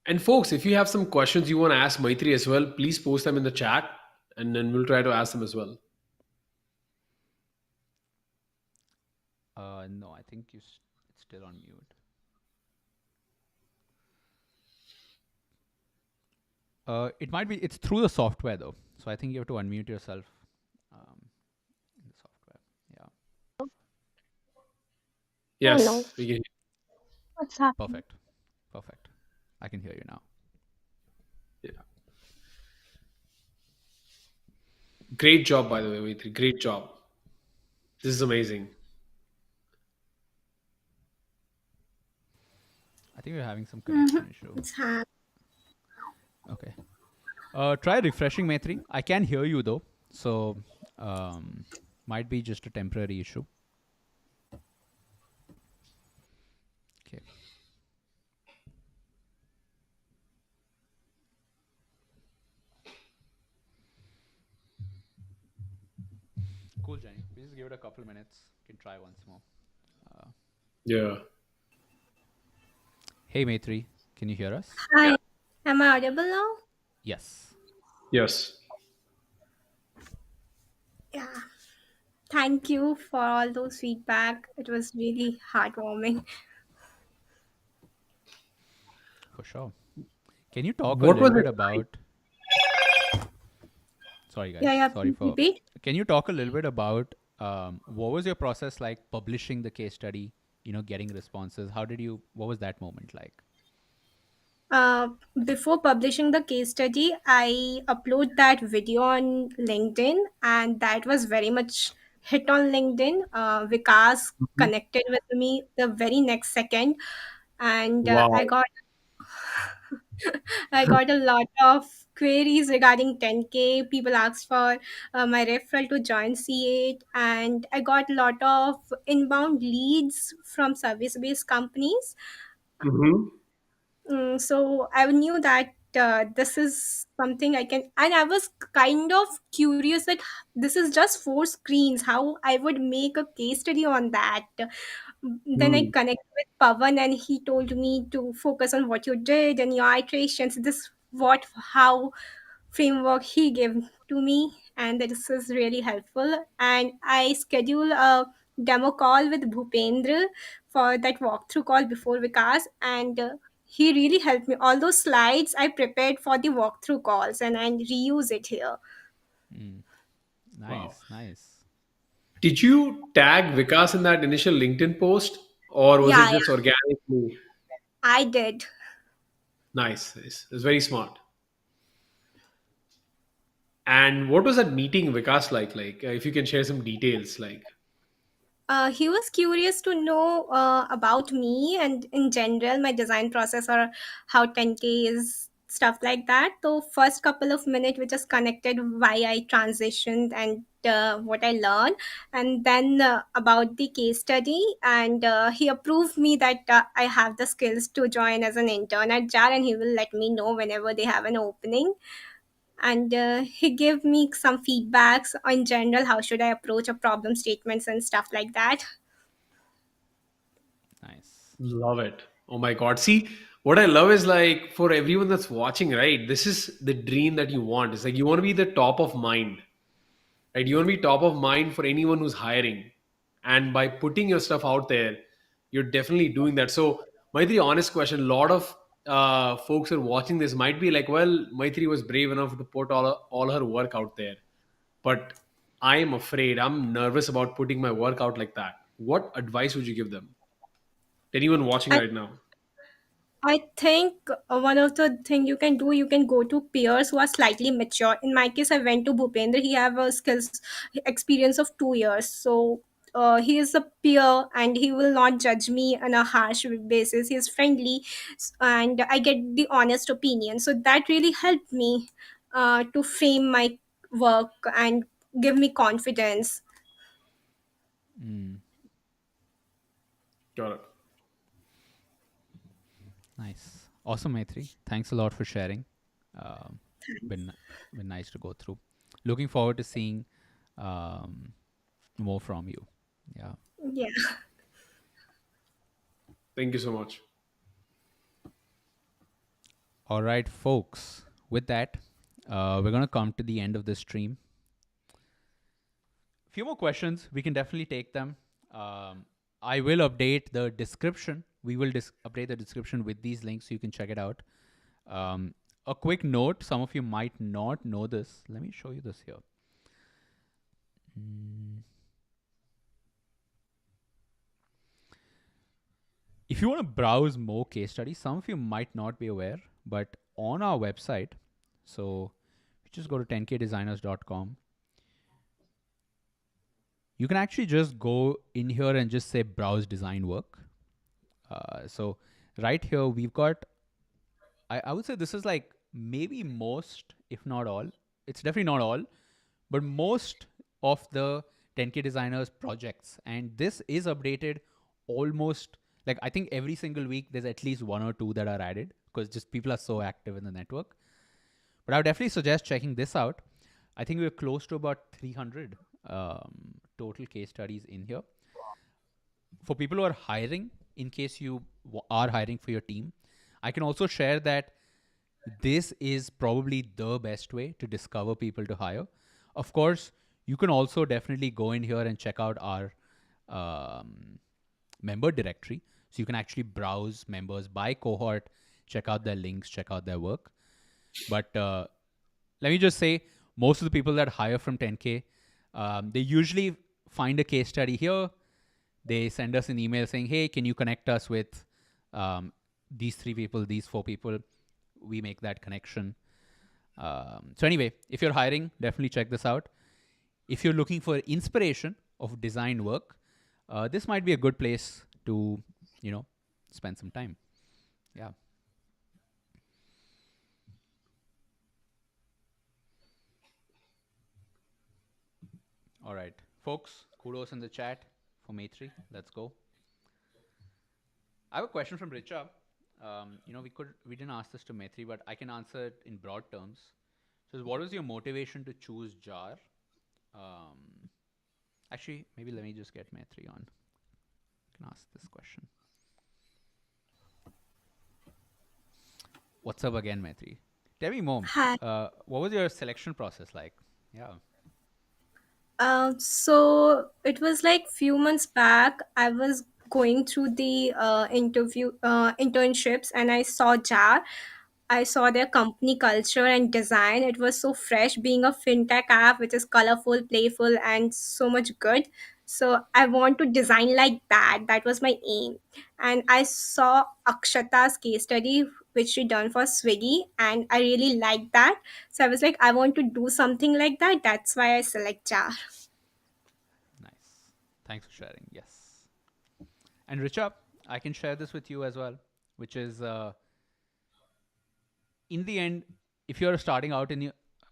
S2: And folks, if you have some questions you want to ask Maitryee as well, please post them in the chat and then we'll try to ask them as well.
S1: No, I think it's still on mute. It might be, it's through the software though. So I think you have to unmute yourself in the software. Yeah.
S2: Yes,
S4: Hello.
S2: we can.
S4: What's happening?
S1: Perfect. I can hear you now.
S2: Yeah. Great job, by the way, Maitryee. Great job. This is amazing.
S1: I think we're having some connection issue.
S4: It's happening.
S1: Okay. Try refreshing, Maitryee. I can hear you though. So might be just a temporary issue. Okay. Cool, Jenny. We just give it a couple minutes. You can try once more.
S2: Yeah.
S1: Hey, Maitryee. Can you hear us?
S4: Hi. Am I audible now?
S1: Yes.
S2: Yes.
S4: Yeah. Thank you for all those feedback. It was really heartwarming.
S1: For sure. Can you talk
S2: What
S1: a
S2: was
S1: little
S2: it
S1: bit about... Sorry, guys.
S4: Yeah,
S1: Sorry
S4: please
S1: for...
S4: repeat.
S1: Can you talk a little bit about What was your process like publishing the case study? Getting responses. What was that moment like?
S4: Uh, Before publishing the case study, I upload that video on LinkedIn, and that was very much hit on LinkedIn. Vikas
S2: Mhm.
S4: connected with me the very next second, and
S2: Wow.
S4: I got a lot of queries regarding 10K. People asked for my referral to join C8, and I got a lot of inbound leads from service-based companies.
S2: Hmm.
S4: So I knew that this is something I can, and I was kind of curious that this is just four screens. How I would make a case study on that. Then I
S2: Hmm.
S4: connected with Pavan, and he told me to focus on what you did and your iterations. This what how framework he gave to me, and this is really helpful. And I schedule a demo call with Bhupendra for that walkthrough call before Vikas, and he really helped me. All those slides I prepared for the walkthrough calls, and I reuse it here.
S1: Mm.
S2: Wow.
S1: Nice, nice.
S2: Did you tag Vikas in that initial LinkedIn post, or was it
S4: Yeah,
S2: just organically?
S4: I did.
S2: Nice. Nice. It's very smart. And what was that meeting Vikas like? Like, if you can share some details, like.
S4: He was curious to know about me and in general my design process or how 10K is stuff like that. So first couple of minutes we just connected why I transitioned and what I learned, and then about the case study, and he approved me that I have the skills to join as an intern at JAR, and he will let me know whenever they have an opening. And he gave me some feedbacks in general how should I approach a problem statements and stuff like that.
S1: Nice.
S2: Love it. Oh my God. See, what I love is like for everyone that's watching, right? This is the dream that you want. It's like you want to be the top of mind, right? You want to be top of mind for anyone who's hiring. And by putting your stuff out there, you're definitely doing that. So, Maitri, honest question, a lot of folks who are watching this might be like, well, Maitri was brave enough to put all her work out there. But I am afraid, I'm nervous about putting my work out like that. What advice would you give them? Anyone watching right now?
S4: I think one of the thing you can do, you can go to peers who are slightly mature. In my case, I went to Bhupendra. He have a skills experience of 2 years, so he is a peer and he will not judge me on a harsh basis. He is friendly, and I get the honest opinion. So that really helped me to frame my work and give me confidence.
S1: Mm.
S2: Got it.
S1: Nice. Awesome, Maitri. Thanks a lot for sharing. Um, been been nice to go through. Looking forward to seeing um, more from you. Yeah.
S4: Yeah.
S2: Thank you so much.
S1: All right, folks. With that, we're gonna come to the end of this stream. Few more questions. We can definitely take them. I will update the description. We will update the description with these links so you can check it out. Um, a quick note, some of you might not know this. Let me show you this here. Mm. If you want to browse more case studies, some of you might not be aware, but on our website, so just go to 10kdesigners.com. You can actually just go in here and just say browse design work. So right here, we've got, I would say this is like maybe most, if not all, it's definitely not all, but most of the 10K designers projects. And this is updated almost like I think every single week there's at least one or two that are added because just people are so active in the network. But I would definitely suggest checking this out. I think we're close to about 300 total case studies in here. For people who are hiring, in case you are hiring for your team, I can also share that this is probably the best way to discover people to hire. Of course, you can also definitely go in here and check out our member directory. So you can actually browse members by cohort, check out their links, check out their work. But let me just say, most of the people that hire from 10K, they usually find a case study here. They send us an email saying, hey, can you connect us with these 3 people, these 4 people? We make that connection. So anyway, if you're hiring, definitely check this out. If you're looking for inspiration of design work, this might be a good place to, spend some time. Yeah. All right, folks, kudos in the chat for Maitryee. Let's go. I have a question from Richa. We didn't ask this to Maitryee, but I can answer it in broad terms. So, what was your motivation to choose JAR? Actually, maybe let me just get Maitryee on. I can ask this question. What's up again, Maitryee? Tell me more.
S4: Hi.
S1: What was your selection process like? Yeah.
S4: So it was like few months back. I was going through the internships, and I saw JAR. I saw their company culture and design. It was so fresh, being a fintech app which is colorful, playful, and so much good. So I want to design like that. That was my aim. And I saw Akshata's case study, which she done for Swiggy, and I really liked that. So I was like, I want to do something like that. That's why I select JAR.
S1: Nice. Thanks for sharing. Yes. And Richa, I can share this with you as well, which is in the end, if you're starting out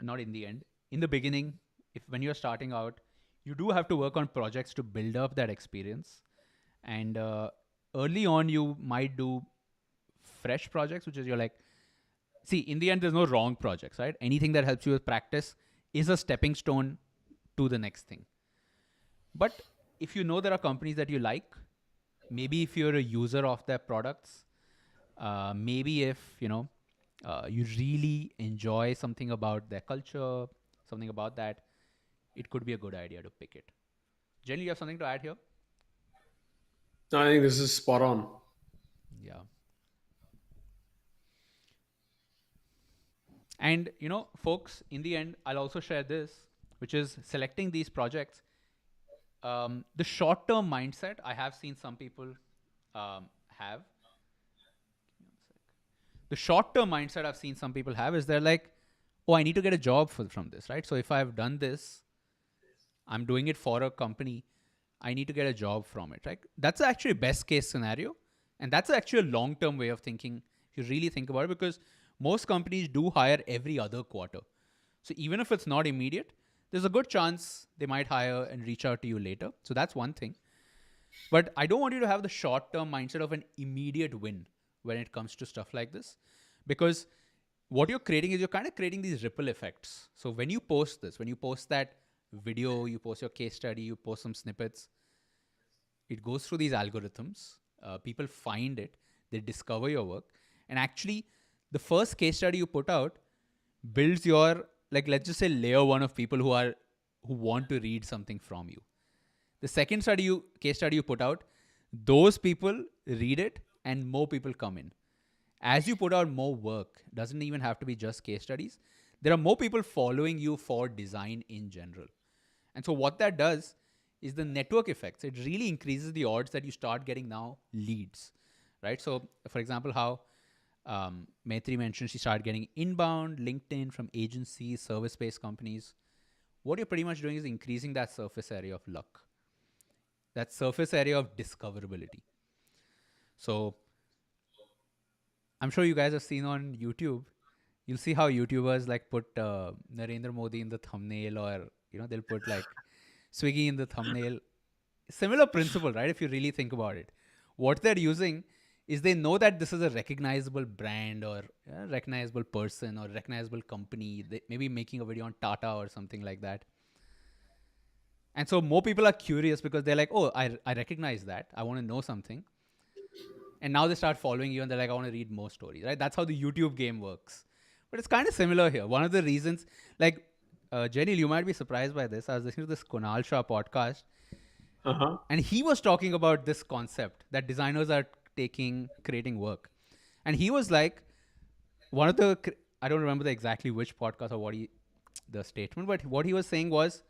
S1: not in the end, in the beginning, if when you're starting out, you do have to work on projects to build up that experience. And early on, you might do fresh projects, which is you're like, see, in the end, there's no wrong projects, right? Anything that helps you with practice is a stepping stone to the next thing. But if you know there are companies that you like, maybe if you're a user of their products, maybe if, you really enjoy something about their culture, something about that, it could be a good idea to pick it. Jenny, you have something to add here?
S2: I think this is spot on.
S1: Yeah. And, folks, in the end, I'll also share this, which is selecting these projects. The short-term mindset I have seen some people have. The short-term mindset I've seen some people have is they're like, oh, I need to get a job from this, right? So if I've done this, I'm doing it for a company, I need to get a job from it, right? That's actually best case scenario. And that's actually a long-term way of thinking, if you really think about it, because most companies do hire every other quarter. So even if it's not immediate, there's a good chance they might hire and reach out to you later. So that's one thing. But I don't want you to have the short-term mindset of an immediate win when it comes to stuff like this. Because what you're creating is you're kind of creating these ripple effects. So when you post this, when you post that video, you post your case study, you post some snippets, it goes through these algorithms. People find it, they discover your work. And actually, the first case study you put out builds your, like, let's just say layer 1 of people who want to read something from you. The second case study you put out, those people read it and more people come in. As you put out more work, doesn't even have to be just case studies. There are more people following you for design in general. And so what that does is the network effects. It really increases the odds that you start getting now leads, right? So for example, how Maitryee mentioned she started getting inbound LinkedIn from agencies, service-based companies. What you're pretty much doing is increasing that surface area of luck, that surface area of discoverability. So I'm sure you guys have seen on YouTube, you'll see how YouTubers like put Narendra Modi in the thumbnail, or, they'll put like Swiggy in the thumbnail. Similar principle, right? If you really think about it. What they're using is they know that this is a recognizable brand or a recognizable person or recognizable company. They maybe making a video on Tata or something like that. And so more people are curious because they're like, oh, I recognize that. I want to know something. And now they start following you and they're like, I want to read more stories, right? That's how the YouTube game works. But it's kind of similar here. One of the reasons, like, Jenny, you might be surprised by this. I was listening to this Kunal Shah podcast. And he was talking about this concept that designers are creating work. And he was like, I don't remember exactly which podcast or the statement, but what he was saying was,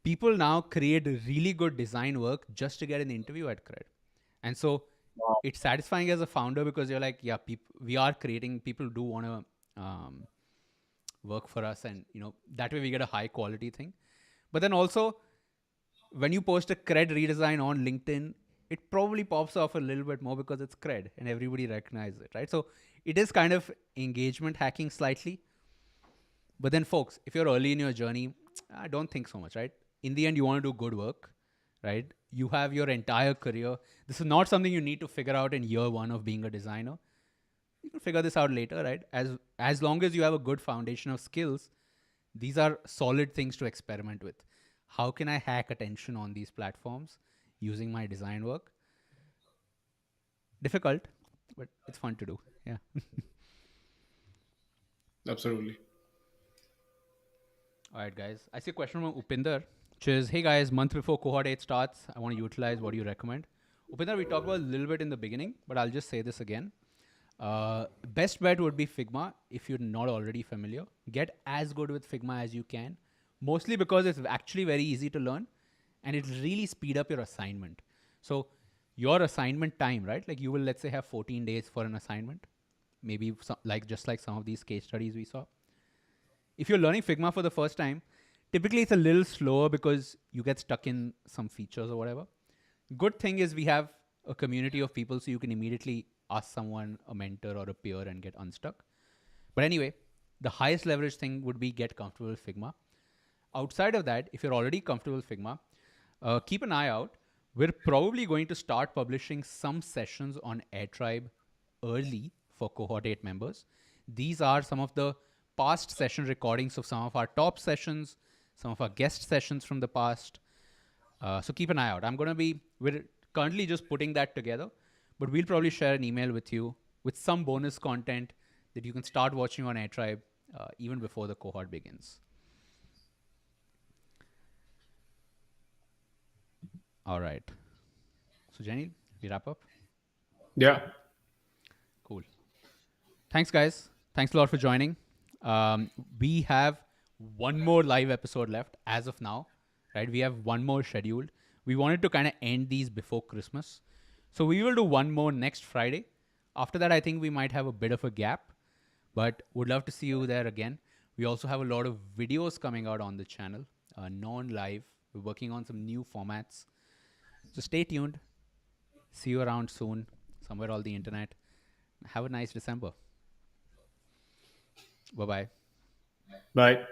S1: people now create really good design work just to get an interview at cred. And so
S3: Wow.
S1: it's satisfying as a founder because you're like, yeah, we are creating, people do want to work for us, and that way we get a high quality thing. But then also, when you post a cred redesign on LinkedIn, it probably pops off a little bit more because it's cred and everybody recognizes it, right? So it is kind of engagement hacking slightly. But then, folks, if you're early in your journey, I don't think so much, right? In the end, you want to do good work, right? You have your entire career. This is not something you need to figure out in year one of being a designer. You can figure this out later, right? As long as you have a good foundation of skills, these are solid things to experiment with. How can I hack attention on these platforms using my design work? Difficult, but it's fun to do. Yeah.
S2: Absolutely.
S1: All right, guys. I see a question from Upinder, which is, hey guys, month before cohort 8 starts, I want to utilize, what do you recommend? Upinder, we talked about a little bit in the beginning, but I'll just say this again. Best bet would be Figma if you're not already familiar. Get as good with Figma as you can, mostly because it's actually very easy to learn and it really speed up your assignment. So your assignment time, right? Like you will, let's say, have 14 days for an assignment, maybe just like some of these case studies we saw. If you're learning Figma for the first time, typically it's a little slower because you get stuck in some features or whatever. Good thing is we have a community of people, so you can immediately ask someone, a mentor or a peer, and get unstuck. But anyway, the highest leverage thing would be get comfortable with Figma. Outside of that, if you're already comfortable with Figma, keep an eye out. We're probably going to start publishing some sessions on AirTribe early for Cohort 8 members. These are some of the past session recordings of some of our top sessions, some of our guest sessions from the past. So keep an eye out. We're currently just putting that together, but we'll probably share an email with you with some bonus content that you can start watching on AirTribe even before the cohort begins. All right. So Jenny, we wrap up?
S2: Yeah.
S1: Cool. Thanks, guys. Thanks a lot for joining. We have one more live episode left as of now, right? We have one more scheduled. We wanted to kind of end these before Christmas. So we will do one more next Friday. After that, I think we might have a bit of a gap, but would love to see you there again. We also have a lot of videos coming out on the channel, non-live. We're working on some new formats. So stay tuned. See you around soon, somewhere on the internet. Have a nice December. Bye-bye.
S2: Bye.